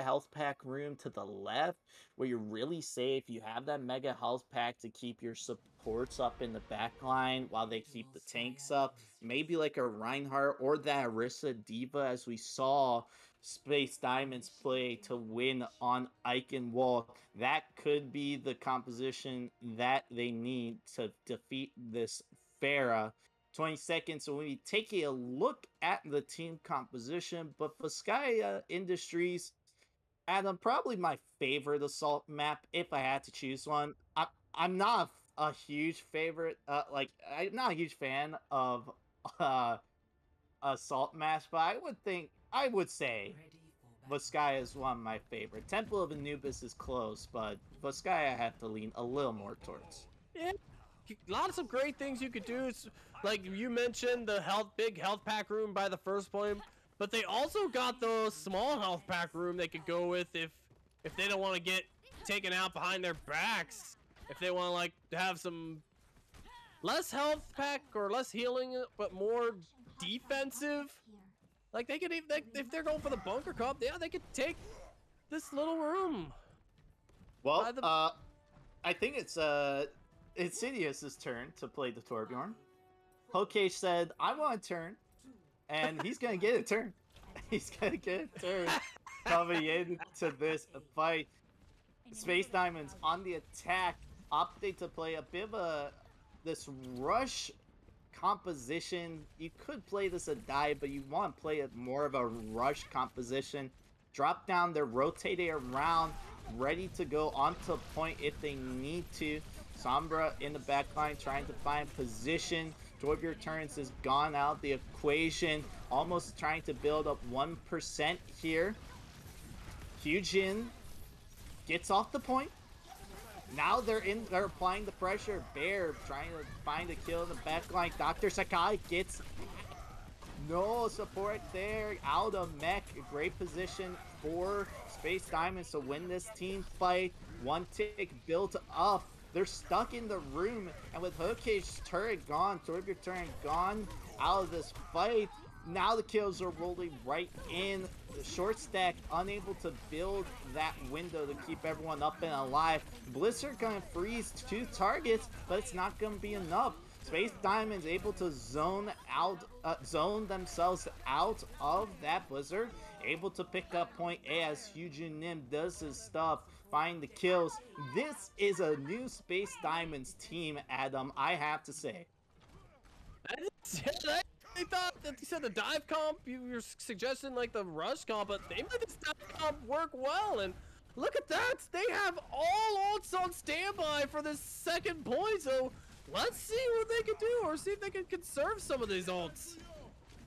health pack room to the left, where you're really safe. You have that mega health pack to keep your supports up in the back line while they keep the tanks up. Maybe like a Reinhardt or that Orisa Diva, as we saw Space Diamonds play to win on Eichenwald. That could be the composition that they need to defeat this Pharah. 20 seconds, so we'll be taking a look at the team composition. But Buckeye Industries, Adam, probably my favorite assault map if I had to choose one. I'm not a huge favorite, I'm not a huge fan of assault maps, but I would say Buckeye is one of my favorite. Temple of Anubis is close, but Buckeye I have to lean a little more towards. Yeah, lots of great things you could do. It's like you mentioned, the big health pack room by the first point, but they also got the small health pack room they could go with if they don't want to get taken out behind their backs. If they want to like have some less health pack or less healing, but more defensive. Like they could even, if they're going for the bunker cup, yeah, they could take this little room. Well, I think it's Insidious's turn to play the Torbjorn. Hokage said, "I want a turn," and he's gonna get a turn. He's gonna get a turn coming into this fight. Space Diamonds on the attack, opted to play a bit of this rush composition. You could play this a dive, but you want to play it more of a rush composition. Drop down, they're rotating around, ready to go onto point if they need to. Sombra in the back line trying to find position. Torbjorn turns has gone out the equation, almost trying to build up 1% here. Hyujin gets off the point. Now they're applying the pressure. Bear trying to find a kill in the back line. Dr. Sakai gets no support there. Out of mech. A great position for Space Diamonds to win this team fight. One tick built up. They're stuck in the room. And with Hokage's turret gone, Torbjorn turret gone out of this fight, now the kills are rolling right in. The short stack unable to build that window to keep everyone up and alive. Blizzard gonna freeze 2 targets, but it's not gonna be enough. Space Diamonds able to zone themselves out of that Blizzard. Able to pick up point A as Hyujin does his stuff. Find the kills. This is a new Space Diamonds team, Adam, I have to say. They thought that you said the dive comp, you were suggesting like the rush comp, but they made this dive comp work well. And look at that, they have all ults on standby for this second point. So let's see what they can do, or see if they can conserve some of these ults.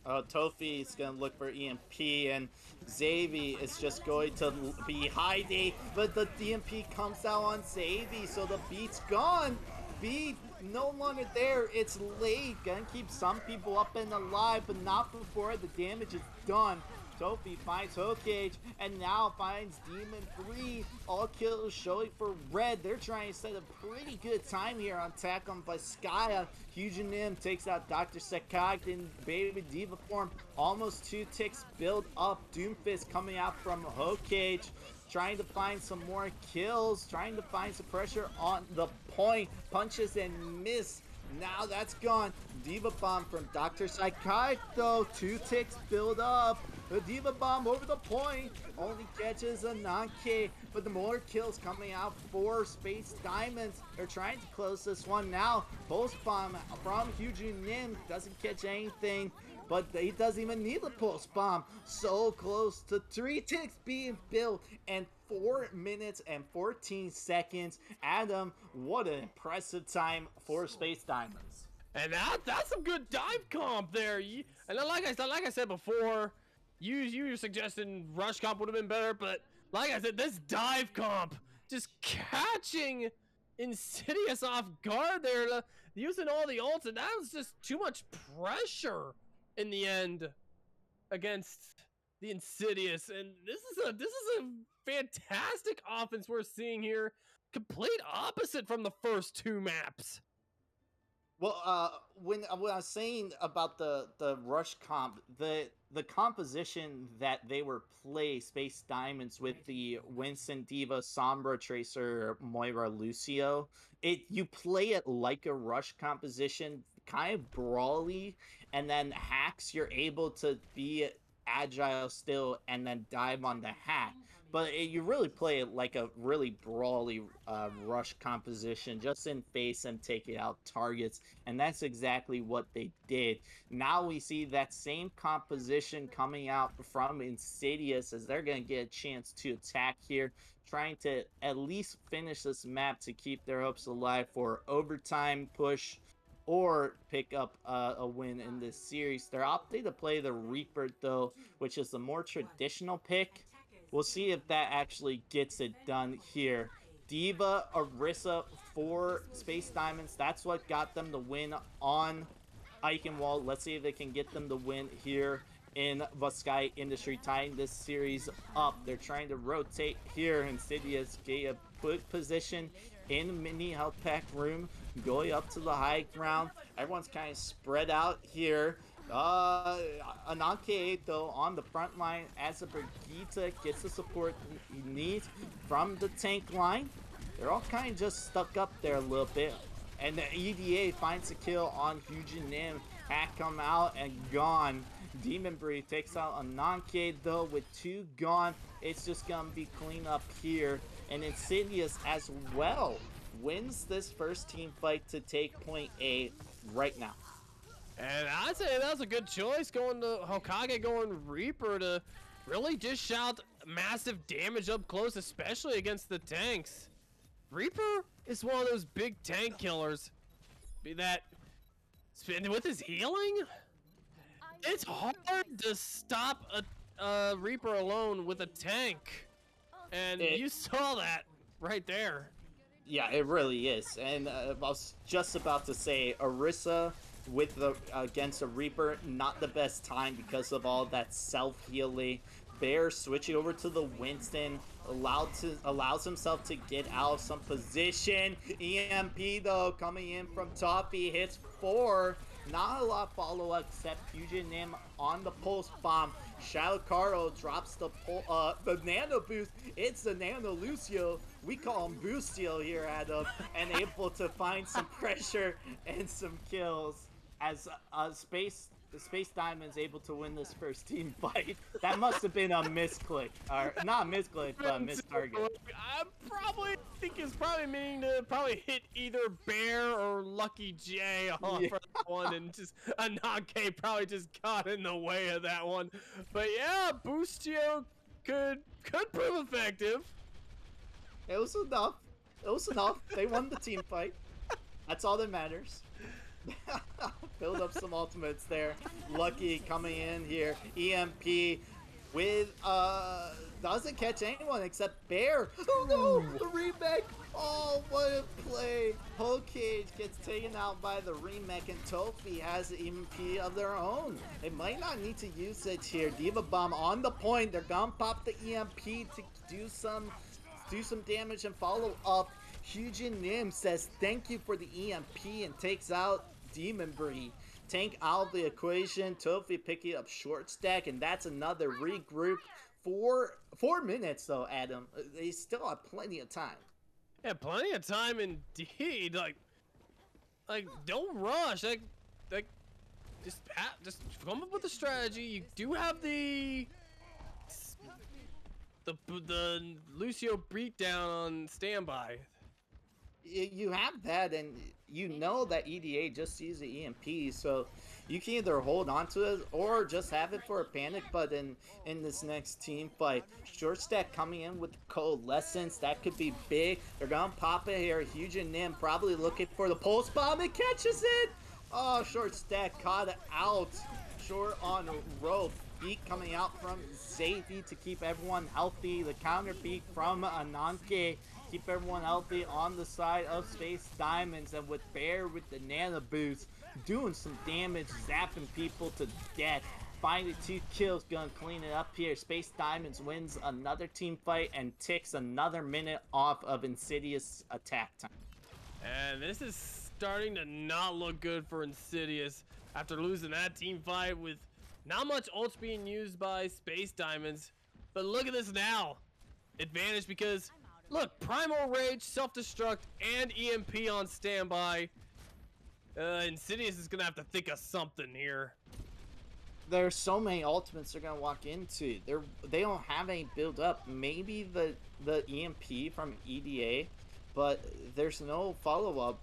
Tofi is going to look for EMP, and Xavi is just going to be hiding, but the EMP comes out on Xavi, so the beat's gone. Beat no longer there. It's late. Gonna keep some people up and alive, but not before the damage is done. Tofi finds Hokage and now finds Demon 3. All kills showing for red. They're trying to set a pretty good time here on attack on Buckeye. Hyujin takes out Dr. Sakai in Baby Diva form. Almost 2 ticks build up. Doomfist coming out from Hokage. Trying to find some more kills, trying to find some pressure on the point. Punches and miss. Now that's gone. Diva bomb from Dr. Sakai though. 2 ticks build up. The Diva Bomb over the point. Only catches a non-K, but the more kills coming out for Space Diamonds. They're trying to close this one now. Pulse Bomb from Hyujin Nim doesn't catch anything, but he doesn't even need the Pulse Bomb. So close to 3 ticks being built and 4 minutes and 14 seconds. Adam, what an impressive time for Space Diamonds. And that's some good dive comp there. And then like I said before, you were suggesting rush comp would have been better, but like I said, this dive comp just catching Insidious off guard there, using all the ults, and that was just too much pressure in the end against the Insidious. And this is a fantastic offense we're seeing here, complete opposite from the first 2 maps. Well, when I was saying about the rush comp, the composition that they were play Space Diamonds with the Winston Diva Sombra Tracer Moira Lucio, you play it like a rush composition, kind of brawly, and then hacks you're able to be agile still and then dive on the hack. But you really play it like a really brawly rush composition, just in face and taking out targets, and that's exactly what they did. Now we see that same composition coming out from Insidious as they're going to get a chance to attack here, trying to at least finish this map to keep their hopes alive for overtime push or pick up a win in this series. They're opting to play the Reaper though, which is the more traditional pick. We'll see if that actually gets it done here. Diva, Orisa for Space Diamonds. That's what got them the win on Eichenwald. Let's see if they can get them the win here in Buckeye Industry, tying this series up. They're trying to rotate here. Insidious get a good position in mini health pack room, going up to the high ground. Everyone's kind of spread out here. Ananke though on the front line as a Brigitte gets the support he needs from the tank line. They're all kind of just stuck up there a little bit, and the EDA finds a kill on Hyujin Nim. Hack come out and gone. Demon Breed takes out Ananke though with 2 gone. It's just gonna be clean up here, and Insidious as well wins this first team fight to take point A right now. And I'd say that was a good choice, going to Hokage, going Reaper to really dish out massive damage up close, especially against the tanks. Reaper is one of those big tank killers. Be that with his healing, it's hard to stop a Reaper alone with a tank. And you saw that right there. Yeah, it really is. And I was just about to say, Orisa with against a Reaper, not the best time because of all that self-healing. Bear switching over to the Winston, allows himself to get out of some position. EMP though coming in from top, he hits 4. Not a lot of follow-up except Hyujin Nim on the pulse bomb. Shadow Caro drops the nano boost. It's the nano Lucio. We call him Boostio here, Adam, and able to find some pressure and some kills as the Space Diamond's able to win this first team fight. That must have been a misclick, or not a misclick, but a missed target. I probably think it's probably meaning to probably hit either Bear or Lucky J off for that one, and just Ananke probably just got in the way of that one. But yeah, Boostio could prove effective. It was enough. It was enough. They won the team fight. That's all that matters. Build up some ultimates there. Lucky coming in here. EMP with doesn't catch anyone except Bear. Oh no, the remake. Oh, what a play. Hokage gets taken out by the remake, and Tofi has the EMP of their own. They might not need to use it here. Diva Bomb on the point. They're gonna pop the EMP to do some damage and follow up. Hyujin Nim says thank you for the EMP and takes out Demon Breed. Tank out of the equation. Tofi picking up short stack, and that's another regroup. 4 minutes though, Adam. They still have plenty of time. Yeah, plenty of time indeed. Like don't rush. Like just come up with a strategy. You do have the the Lucio beatdown on standby. You have that, and you know that EDA just sees the EMP, so you can either hold on to it or just have it for a panic button in this next team fight. Short stack coming in with coalescence, that could be big. They're gonna pop it here. Huge and Nim probably looking for the pulse bomb. It catches it. Oh, short stack caught it out. Short on rope. Beat coming out from Xavi to keep everyone healthy. The counter beat from Ananke. Keep everyone healthy on the side of Space Diamonds, and with Bear with the Nano Boost doing some damage, zapping people to death. Finally 2 kills, gonna clean it up here. Space Diamonds wins another team fight and ticks another minute off of Insidious attack time. And this is starting to not look good for Insidious after losing that team fight with not much ults being used by Space Diamonds. But look at this now. Advantage because look, Primal Rage, Self-Destruct, and EMP on standby. Insidious is gonna have to think of something here. There's so many ultimates they're gonna walk into. They don't have any build up. Maybe the EMP from EDA, but there's no follow up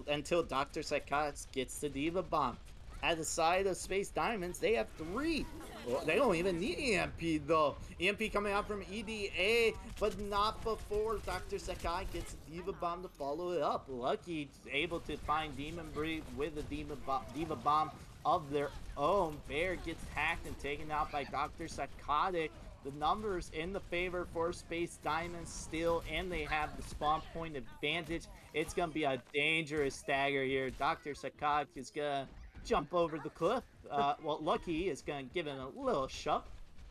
until Dr. Psychotics gets the Diva Bomb. At the side of Space Diamonds, they have 3. Well, they don't even need EMP though. EMP coming out from EDA, but not before Dr. Sakai gets a Diva Bomb to follow it up. Lucky able to find Demon Breed with a Diva Bomb of their own. Bear gets hacked and taken out by Dr. Psychotic. The numbers in the favor for Space Diamonds still, and they have the spawn point advantage. It's gonna be a dangerous stagger here. Dr. Psychotic is gonna jump over the cliff. Well, Lucky is gonna give him a little shove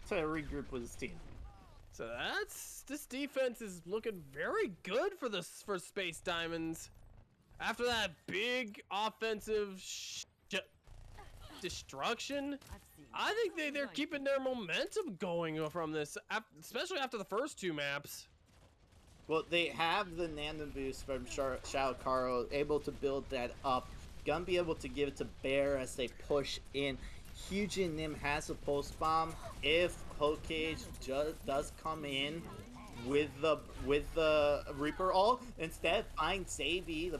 to regroup with his team. So this defense is looking very good for Space Diamonds. After that big offensive destruction, I think they're keeping their momentum going from this, especially after the first 2 maps. Well, they have the Nano Boost from Shao Karo, able to build that up. Gonna be able to give it to Bear as they push in. Huge and Nim has a pulse bomb. If Hokage does come in with the Reaper ult, instead find Xavi,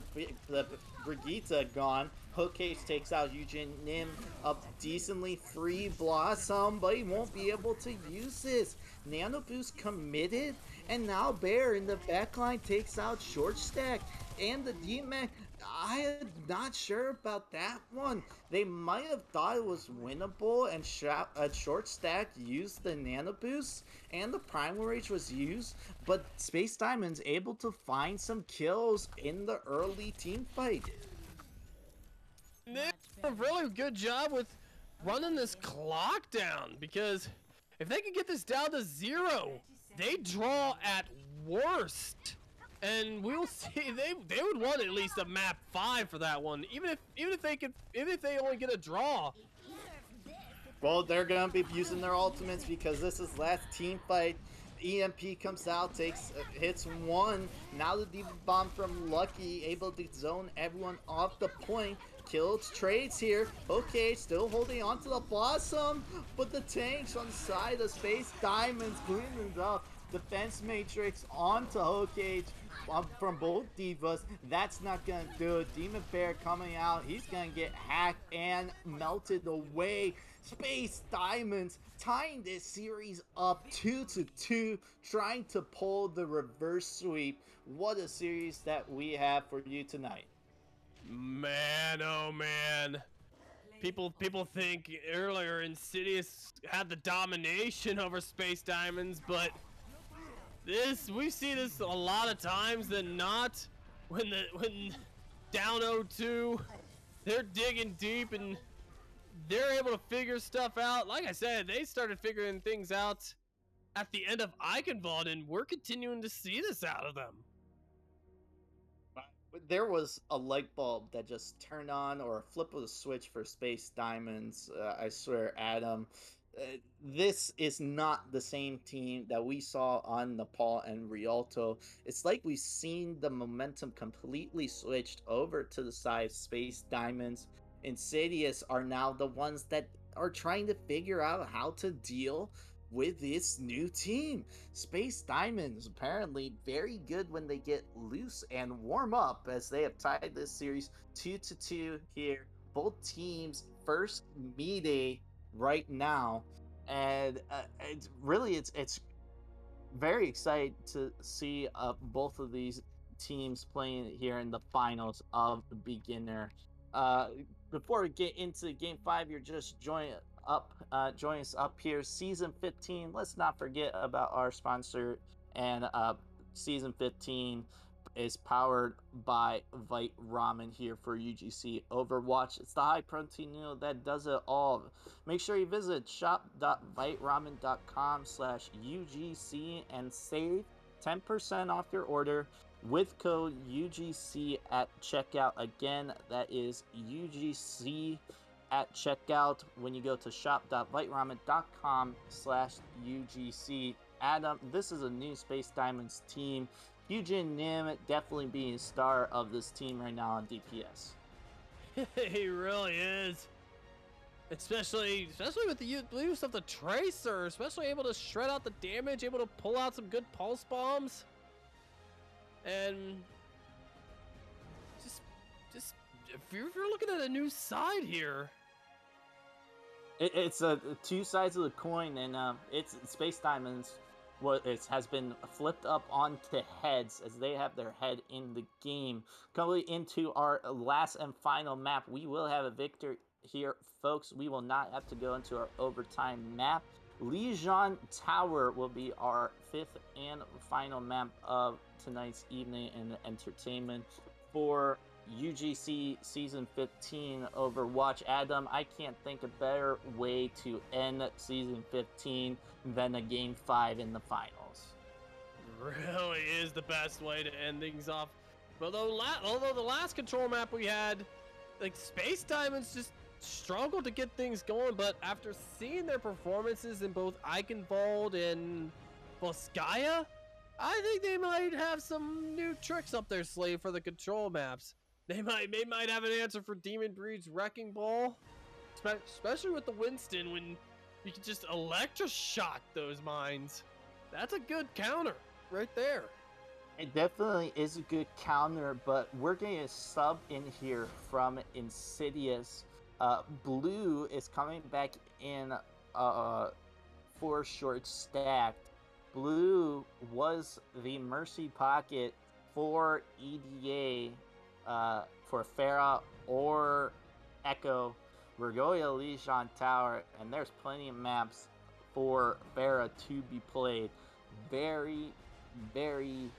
the Brigitte gone. Hokage takes out Eugene Nim up decently. Free Blossom, but he won't be able to use this. Nano Boost committed, and now Bear in the backline takes out Short Stack and the D-Mac. I am not sure about that one. They might have thought it was winnable, and Short Stack used the Nano Boost and the Primal Rage was used, but Space Diamond's able to find some kills in the early team fight. They did a really good job with running this clock down, because if they can get this down to 0, they draw at worst. And we'll see. They would want at least a map 5 for that one, even if they only get a draw. Well, they're gonna be using their ultimates because this is last team fight. EMP comes out, hits 1. Now the Diva Bomb from Lucky, able to zone everyone off the point. Kills trades here. Okay, still holding on to the Blossom, but the tanks on the side of Space Diamonds cleaning it up. Defense Matrix onto Hokage from both Divas. That's not gonna do it. Demon Bear coming out. He's gonna get hacked and melted away. Space Diamonds tying this series up 2-2, trying to pull the reverse sweep. What a series that we have for you tonight. Man, oh man. People think earlier Insidious had the domination over Space Diamonds, but we see this a lot of times than not. When down 0-2, they're digging deep and they're able to figure stuff out. Like I said, they started figuring things out at the end of Eichenwald, and we're continuing to see this out of them. There was a light bulb that just turned on, or a flip of the switch for Space Diamonds. I swear, Adam. This is not the same team that we saw on Nepal and Rialto. It's like we've seen the momentum completely switched over to the side of Space Diamonds. Insidious are now the ones that are trying to figure out how to deal with this new team. Space Diamonds apparently very good when they get loose and warm up, as they have tied this series 2-2 here. Both teams first meeting right now, and it's very excited to see both of these teams playing here in the finals of the beginner. Uh, Before we get into Game 5, you're just joining us up here, Season 15. Let's not forget about our sponsor, and Season 15 is powered by Vite Ramen here for UGC Overwatch. It's the high protein meal that does it all. Make sure you visit shop.viteramen.com/UGC and save 10% off your order with code UGC at checkout. Again, that is UGC at checkout when you go to shop.viteramen.com/UGC. Adam, this is a new Space Diamonds team. Hyujin Nim definitely being a star of this team right now on DPS. He really is. Especially with the use of the Tracer, especially able to shred out the damage, able to pull out some good pulse bombs. And just if you're looking at a new side here. It's two sides of the coin, and it's Space Diamonds. It has been flipped up onto heads, as they have their head in the game. Coming into our last and final map, we will have a victor here, folks. We will not have to go into our overtime map. Lijiang Tower will be our fifth and final map of tonight's evening in entertainment for UGC Season 15 Overwatch. Adam, I can't think a better way to end Season 15 than a Game 5 in the finals. Really is the best way to end things off. But although the last control map we had, like, Space Diamonds just struggled to get things going, but after seeing their performances in both Eichenwald and Buckeye, I think they might have some new tricks up their sleeve for the control maps. They might have an answer for Demon Breed's Wrecking Ball, especially with the Winston, when you can just electroshock those mines. That's a good counter right there. It definitely is a good counter, but we're getting a sub in here from Insidious. Blue is coming back in for short stacked. Blue was the Mercy Pocket for EDA, for Pharah or Echo. We're going to Lijiang Tower, and there's plenty of maps for Pharah to be played. Very, very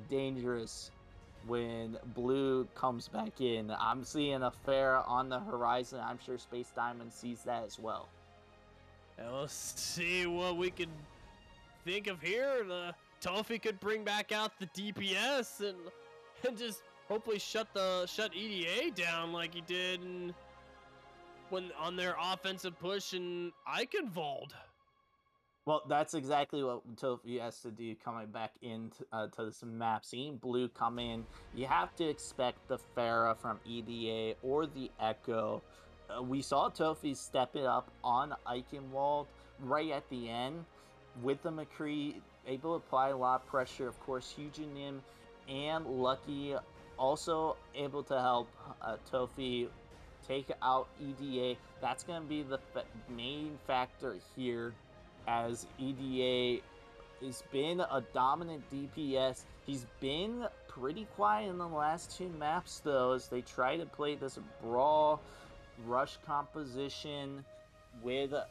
dangerous when Blue comes back in. I'm seeing a Pharah on the horizon. I'm sure Space Diamond sees that as well. And let's see what we can think of here. Tofi could bring back out the DPS and just hopefully shut EDA down like he did when on their offensive push in Eichenwald. Well, that's exactly what Tofi has to do coming back into to this map. Seeing Blue come in, you have to expect the Pharah from EDA or the Echo. We saw Tofi step it up on Eichenwald right at the end with the McCree, able to apply a lot of pressure. Of course, Hyujin Nim and Lucky also able to help Tofi take out EDA. That's going to be the main factor here, as EDA has been a dominant DPS. He's been pretty quiet in the last two maps, though, as they try to play this brawl rush composition with a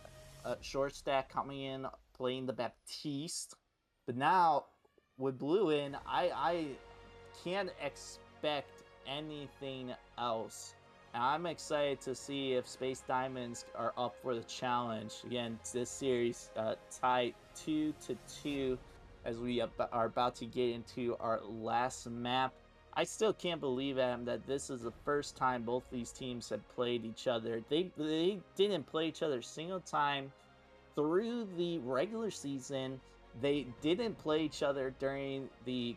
short stack coming in, playing the Baptiste. But now, with Blue in, I can't expect anything else. And I'm excited to see if Space Diamonds are up for the challenge. Again, this series tied 2-2 as we are about to get into our last map. I still can't believe, Adam, that this is the first time both these teams have played each other. They didn't play each other a single time through the regular season. They didn't play each other during the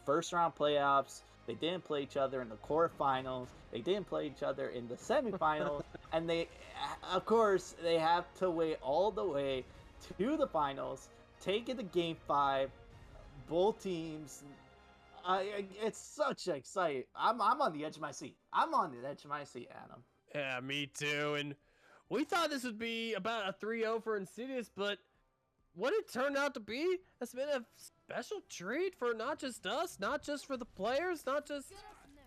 first round playoffs. They didn't play each other in the quarterfinals. They didn't play each other in the semifinals. and they, of course, they have to wait all the way to the finals, take it to Game 5. Both teams. It's such exciting. I'm on the edge of my seat. I'm on the edge of my seat, Adam. Yeah, me too. And we thought this would be about a 3-0 for Insidious, but what it turned out to be has been a special treat for not just us, not just for the players, not just,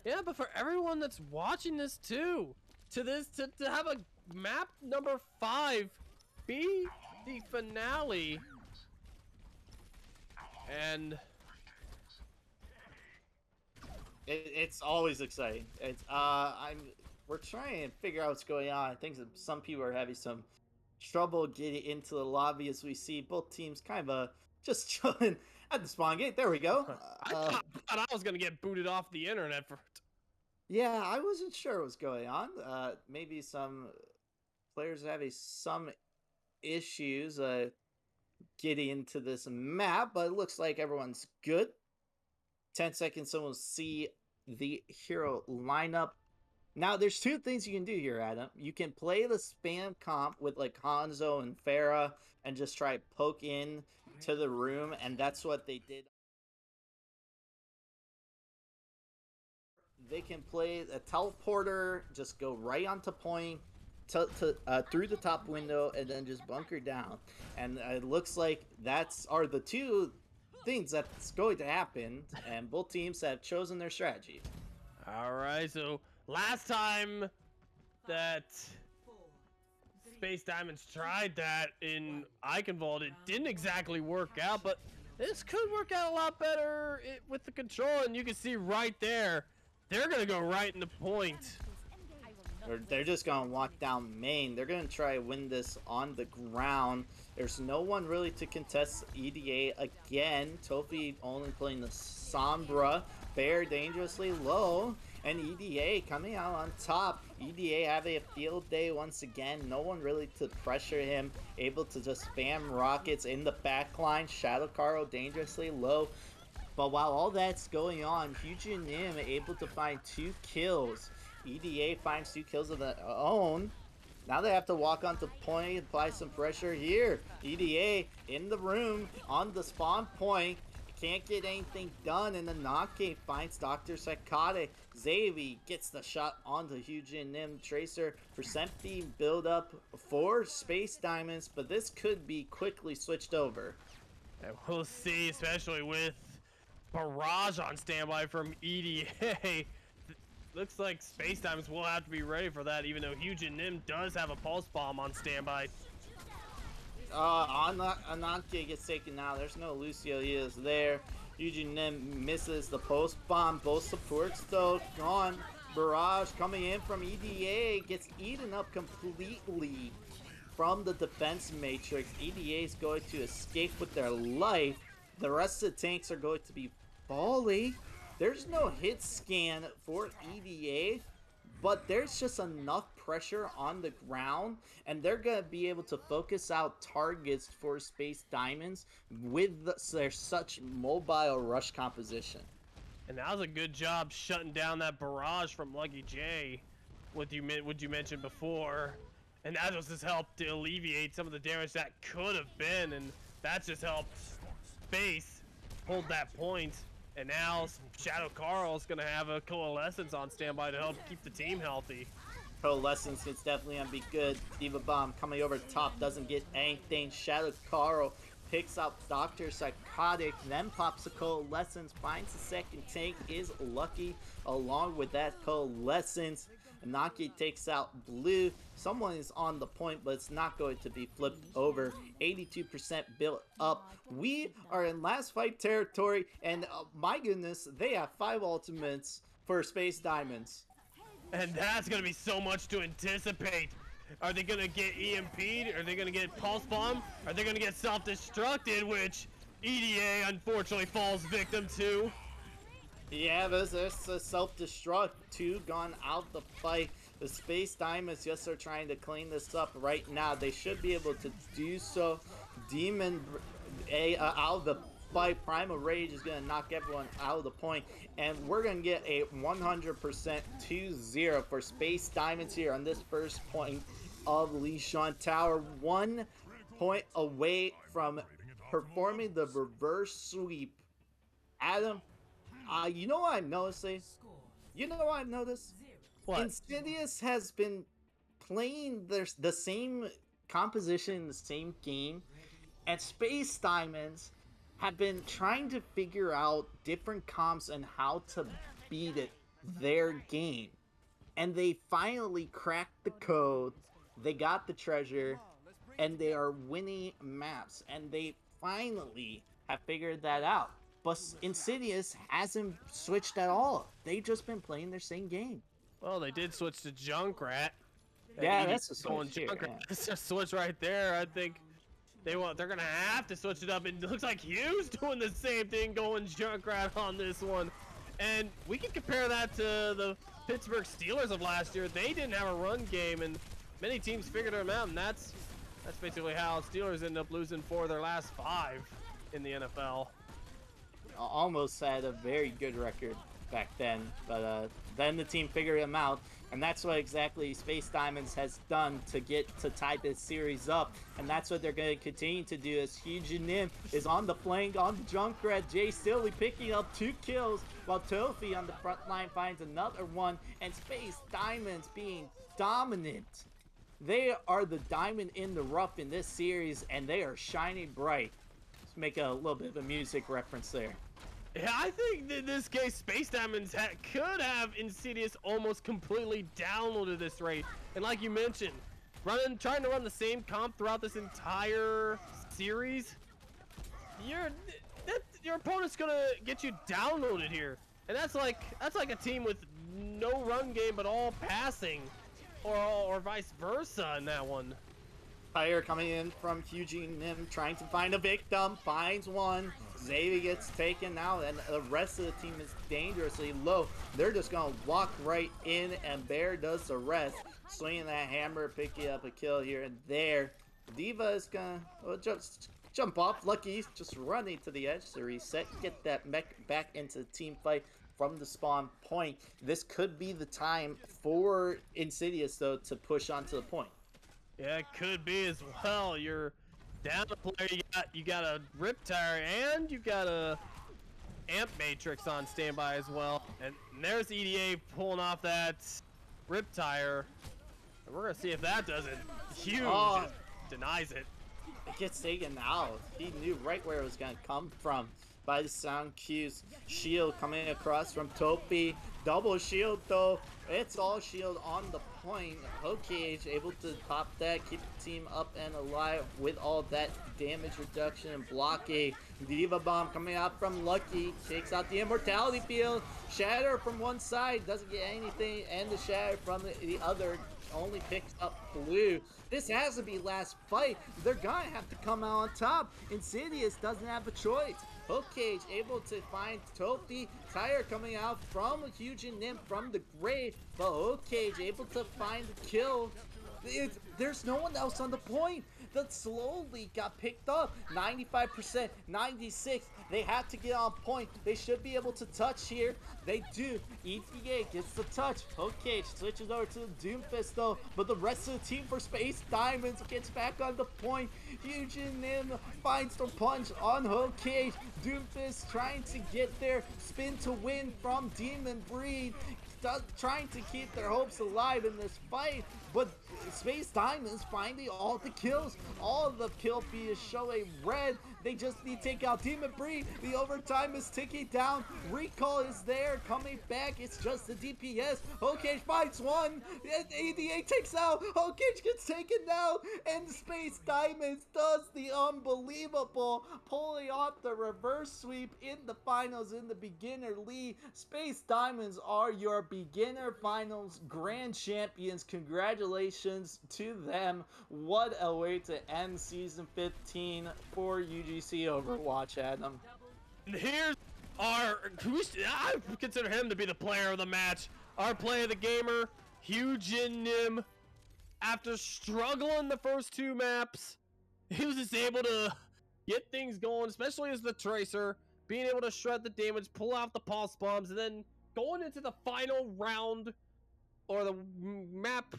yeah, but for everyone that's watching this too. To have a map number 5 be the finale. And it's always exciting. It's we're trying to figure out what's going on. I think some people are having some trouble getting into the lobby as we see both teams kind of just chilling at the spawn gate. There we go. I thought I was gonna get booted off the internet for. Yeah, I wasn't sure what was going on. Maybe some players are having some issues getting into this map, but it looks like everyone's good. 10 seconds, so we'll see the hero lineup. Now, there's two things you can do here, Adam. You can play the spam comp with like Hanzo and Farah and just try poke in to the room, and that's what they did. They can play a teleporter, just go right onto point, through the top window, and then just bunker down. And it looks like are the two things that's going to happen, and both teams have chosen their strategy. All right, so last time that Space Diamonds tried that in Eichenwald, it didn't exactly work out, but this could work out a lot better with the control, and you can see right there, they're going to go right in the point. They're just going to walk down main. They're going to try to win this on the ground. There's no one really to contest EDA again. Tofi only playing the Sombra. Bear dangerously low. And EDA coming out on top. EDA having a field day once again. No one really to pressure him. Able to just spam rockets in the backline. Shadow Caro dangerously low. But while all that's going on, Hyujin Nim able to find 2 kills. EDA finds 2 kills of their own. Now they have to walk onto point, apply some pressure here. EDA in the room on the spawn point. Can't get anything done, and the Nake finds Dr. Psychotic. Xavi gets the shot onto Hyujin Nim. Tracer percent beam build up for Space Diamonds, but this could be quickly switched over. And we'll see, especially with Barrage on standby from EDA. Looks like Space Diamonds will have to be ready for that, even though Hyujin Nim does have a pulse bomb on standby. Ananke gets taken out. There's no Lucio. He is there. Hyujin Nim misses the post bomb. Both supports though gone. Barrage coming in from EDA gets eaten up completely from the defense matrix. EDA is going to escape with their life. The rest of the tanks are going to be falling. There's no hit scan for EDA, but there's just enough pressure on the ground, and they're going to be able to focus out targets for Space Diamonds with their such mobile rush composition. And that was a good job shutting down that barrage from Lucky J, what you mentioned before. And that just helped to alleviate some of the damage that could have been, and that just helped Space hold that point. And now Shadow Carl is going to have a Coalescence on standby to help keep the team healthy. Coalescence is definitely going to be good. Diva Bomb coming over top, doesn't get anything. Shadow Carl picks up Dr. Psychotic, then pops a Coalescence, finds the second tank, is lucky along with that Coalescence. Naki takes out blue. Someone is on the point, but it's not going to be flipped over. 82% built up. We are in last fight territory, and my goodness, they have 5 ultimates for Space Diamonds. And that's going to be so much to anticipate. Are they going to get EMP'd? Are they going to get Pulse Bomb? Are they going to get self-destructed, which EDA unfortunately falls victim to? Yeah, there's a self-destruct. 2 gone out the fight. The Space Diamonds just are trying to clean this up right now. They should be able to do so. Demon out of the fight. Primal Rage is going to knock everyone out of the point. And we're going to get a 100% 2-0 for Space Diamonds here on this first point of Xiuna Tower. 1 point away from performing the reverse sweep. Adam, you know what I'm noticing? You know what I've noticed? What? Insidious has been playing the same composition, the same game, and Space Diamonds have been trying to figure out different comps and how to beat it, their game. And they finally cracked the code, they got the treasure, and they are winning maps, and they finally have figured that out. But Insidious hasn't switched at all. They've just been playing their same game. Well, they did switch to Junkrat. Yeah, that's a switch here. Yeah. That's a switch right there. I think they're gonna have to switch it up. And it looks like Hugh's doing the same thing, going Junkrat on this one. And we can compare that to the Pittsburgh Steelers of last year. They didn't have a run game, and many teams figured them out. And that's basically how Steelers ended up losing 4 of their last 5 in the NFL. Almost had a very good record back then, but then the team figured him out, and that's what exactly Space Diamonds has done to tie this series up, and that's what they're going to continue to do as Xiuna is on the flank on the Junkrat. Jay Stilly picking up 2 kills, while Tofi on the front line finds another one, and Space Diamonds being dominant. They are the diamond in the rough in this series, and they are shining bright. Let's make a little bit of a music reference there. Yeah, I think in this case, Space Diamonds could have Insidious almost completely downloaded this rate. And like you mentioned, trying to run the same comp throughout this entire series, your opponent's gonna get you downloaded here. And that's like a team with no run game but all passing, or vice versa in that one. Fire coming in from Xiuna, trying to find a victim, finds one. Xavier gets taken out, and the rest of the team is dangerously low. They're just gonna walk right in, and Bear does the rest, swinging that hammer, picking up a kill here and there. Diva is gonna just jump off. Lucky's just running to the edge to reset, get that mech back into the team fight from the spawn point. This could be the time for Insidious, though, to push onto the point. Yeah, it could be as well. You're down a player, you got a Riptire, and you got a Amp Matrix on standby as well. And there's EDA pulling off that Riptire. And we're gonna see if that does it. Huge just denies it. It gets taken out. He knew right where it was gonna come from by the sound cues. Shield coming across from Topi. Double shield though. It's all shield on the point. Okay, able to pop that, keep the team up and alive with all that damage reduction and blockade. Diva Bomb coming out from Lucky, takes out the Immortality Field. Shatter from one side, doesn't get anything, and the Shatter from the other only picks up blue. This has to be last fight. They're gonna have to come out on top. Insidious doesn't have a choice. Hook Cage able to find Topi. Tire coming out from a huge nymph from the grave, but Hook Cage able to find the kill. There's no one else on the point. That slowly got picked up. 95%, 96. They have to get on point. They should be able to touch here. They do. ETA gets the touch. Hook Cage switches over to the Doomfist though, but the rest of the team for Space Diamonds gets back on the point. Nim finds the punch on Hook Cage. Doomfist trying to get there. Spin to win from Demon Breed. Trying to keep their hopes alive in this fight, but Space Diamonds finding all the kills. All of the kill feed is showing red. They just need to take out Demon Breed. The overtime is ticking down. Recall is there, coming back. It's just the DPS. Hokage finds one. ADA takes out. Hokage gets taken out. And Space Diamonds does the unbelievable, pulling off the reverse sweep in the finals in the beginner league. Space Diamonds are your beginner finals grand champions. Congratulations to them. What a way to end season 15 for UGC Overwatch, Adam. And here's I consider him to be the player of the match. Our play of the gamer, Nim. After struggling the first 2 maps, he was just able to get things going, especially as the Tracer, being able to shred the damage, pull out the pulse bombs, and then going into the final round or the map,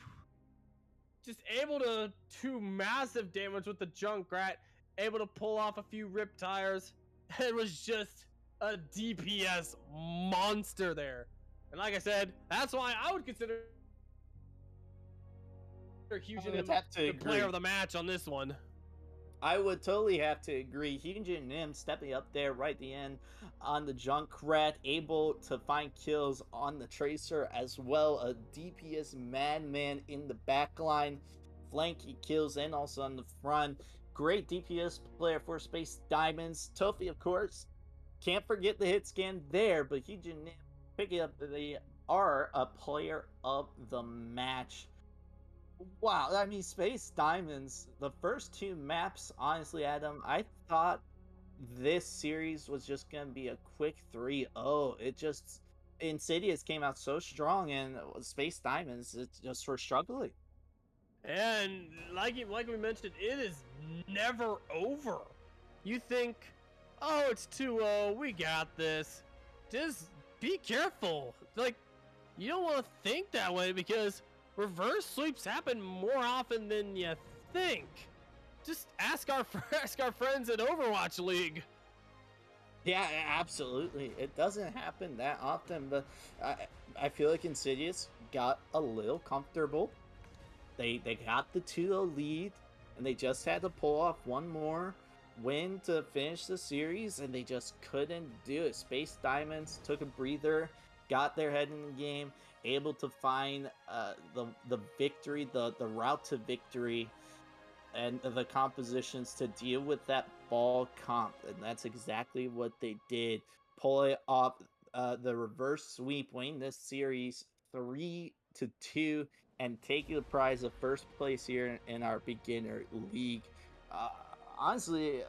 just able to do massive damage with the Junkrat, able to pull off a few rip tires. It was just a DPS monster there. And like I said, that's why I would consider Xiuna have to the agree. player of the match on this one. I would totally have to agree. Hyunjin Nim stepping up there right at the end on the Junkrat, able to find kills on the Tracer as well. A DPS madman in the backline, flanky kills, and also on the front. Great DPS player for Space Diamonds. Tofi, of course, can't forget the hit scan there, but Hyunjin Nim picking up the are a player of the match. Wow, I mean, Space Diamonds, the first two maps, honestly, Adam, I thought this series was just going to be a quick 3-0. It just, Insidious came out so strong, and Space Diamonds, it's just for struggling. And like we mentioned, it is never over. You think, oh, it's 2-0, we got this. Just be careful. Like, you don't want to think that way because reverse sweeps happen more often than you think. Just ask our friends at Overwatch League. Yeah, absolutely. It doesn't happen that often, but I feel like Insidious got a little comfortable. They got the 2-0 lead, and they just had to pull off one more win to finish the series, and they just couldn't do it. Space Diamonds took a breather, got their head in the game, able to find the victory, the route to victory, and the compositions to deal with that ball comp, and that's exactly what they did. Pull it off the reverse sweep, winning this series 3-2, and taking the prize of first place here in our beginner league. Honestly,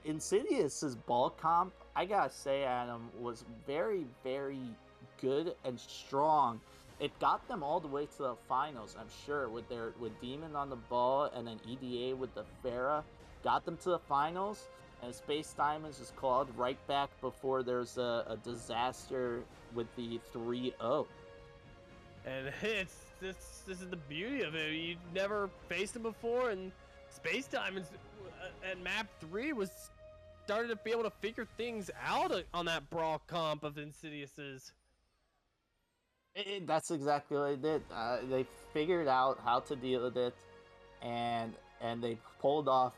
Insidious's ball comp, I gotta say, Adam, was very, very good and strong. It got them all the way to the finals, I'm sure, with Demon on the ball and then EDA with the Pharah. Got them to the finals, and Space Diamonds was called right back before there's a disaster with the 3-0. And this is the beauty of it. You never faced them before, and Space Diamonds at map 3 was started to be able to figure things out on that brawl comp of Insidious's. That's exactly what they did. They figured out how to deal with it, and they pulled off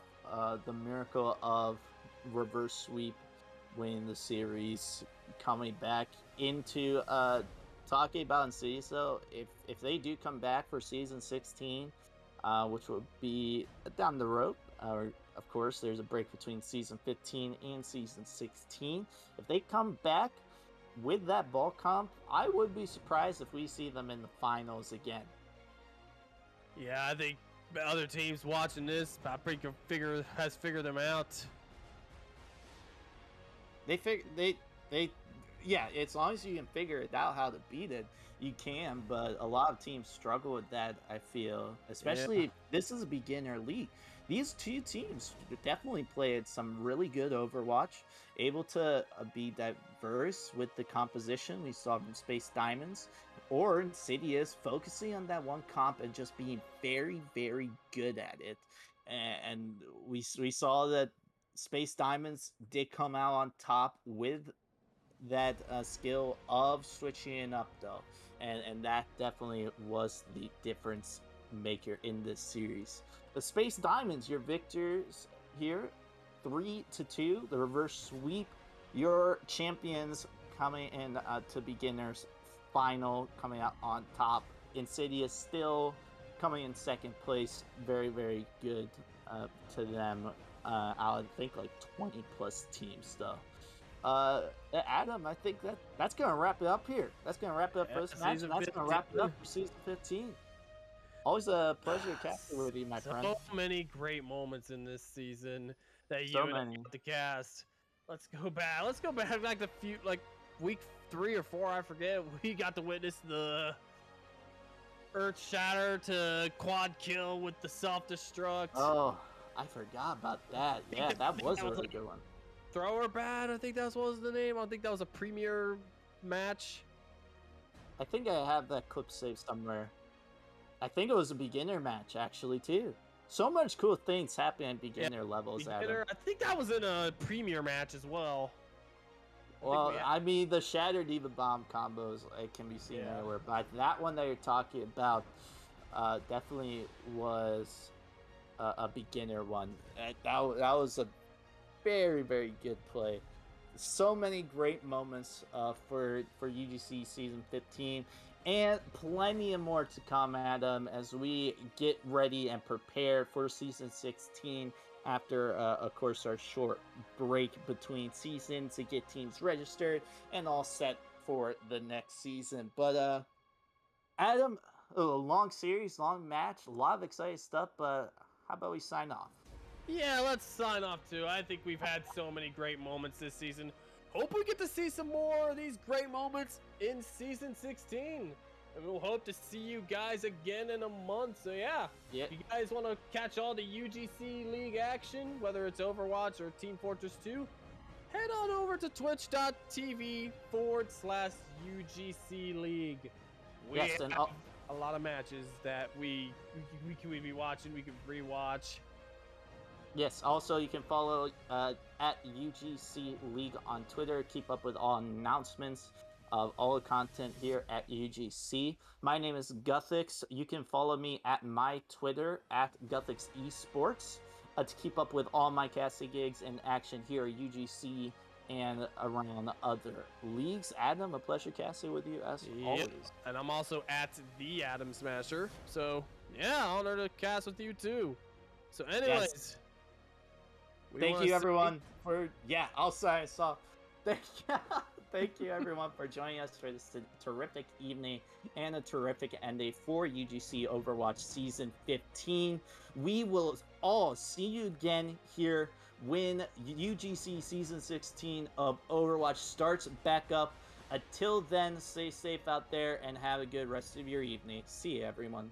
the miracle of reverse sweep, winning the series, coming back into talking about Insidious. So if they do come back for season 16, which will be down the road, of course, there's a break between season 15 and season 16. If they come back with that ball comp, I would be surprised if we see them in the finals again. Yeah, I think other teams watching this, Paprika has figured them out. Yeah, as long as you can figure it out how to beat it, you can. But a lot of teams struggle with that, I feel. Especially, this is a beginner league. These two teams definitely played some really good Overwatch, able to be diverse with the composition we saw from Space Diamonds, or Insidious focusing on that one comp and just being very, very good at it. And we saw that Space Diamonds did come out on top with that skill of switching up, though, and that definitely was the difference maker in this series. The Space Diamonds, your victors here, 3-2. The reverse sweep, your champions coming in to beginners final, coming out on top. Insidious still coming in second place. Very, very good to them. I would think like 20 plus teams though. Adam, I think that's gonna wrap it up here. That's gonna wrap it up for this match. That's gonna wrap it up for season 15. Always a pleasure catching with you, my friend. So many great moments in this season that So you and the cast. Let's go back like week 3 or 4, I forget. We got to witness the Earth Shatter to quad kill with the self-destruct. Oh, I forgot about that. Yeah, that was a really good one. Thrower Bad, I think that was the name. I think that was a premier match. I think I have that clip saved somewhere. I think it was a beginner match, actually, too. So much cool things happen at beginner levels, Adam. I think that was in a premier match as well. Well, I mean, the Shattered Eva Bomb combos, it can be seen anywhere. But that one that you're talking about definitely was a beginner one. That was a very, very good play. So many great moments for UGC Season 15. And plenty of more to come, Adam, as we get ready and prepare for Season 16 after, of course, our short break between seasons to get teams registered and all set for the next season. But, Adam, a long series, long match, a lot of exciting stuff, but how about we sign off? Yeah, let's sign off too. I think we've had so many great moments this season. Hope we get to see some more of these great moments in Season 16. And we'll hope to see you guys again in a month. So yeah, if you guys want to catch all the UGC League action, whether it's Overwatch or Team Fortress 2, head on over to twitch.tv/UGC League. We have a lot of matches that we can be watching, we can rewatch. Yes, also you can follow at UGC League on Twitter. Keep up with all announcements of all the content here at UGC. My name is Guthix. You can follow me at my Twitter at Guthix Esports to keep up with all my casting gigs and action here at UGC and around other leagues. Adam, a pleasure casting with you as always. And I'm also at the Adam Smasher. So yeah, honor to cast with you too. So anyways. Thank you, everyone, for I'll sign us off. Thank you, everyone, for joining us for this terrific evening and a terrific ending for UGC Overwatch Season 15. We will all see you again here when UGC Season 16 of Overwatch starts back up. Until then, stay safe out there and have a good rest of your evening. See you, everyone.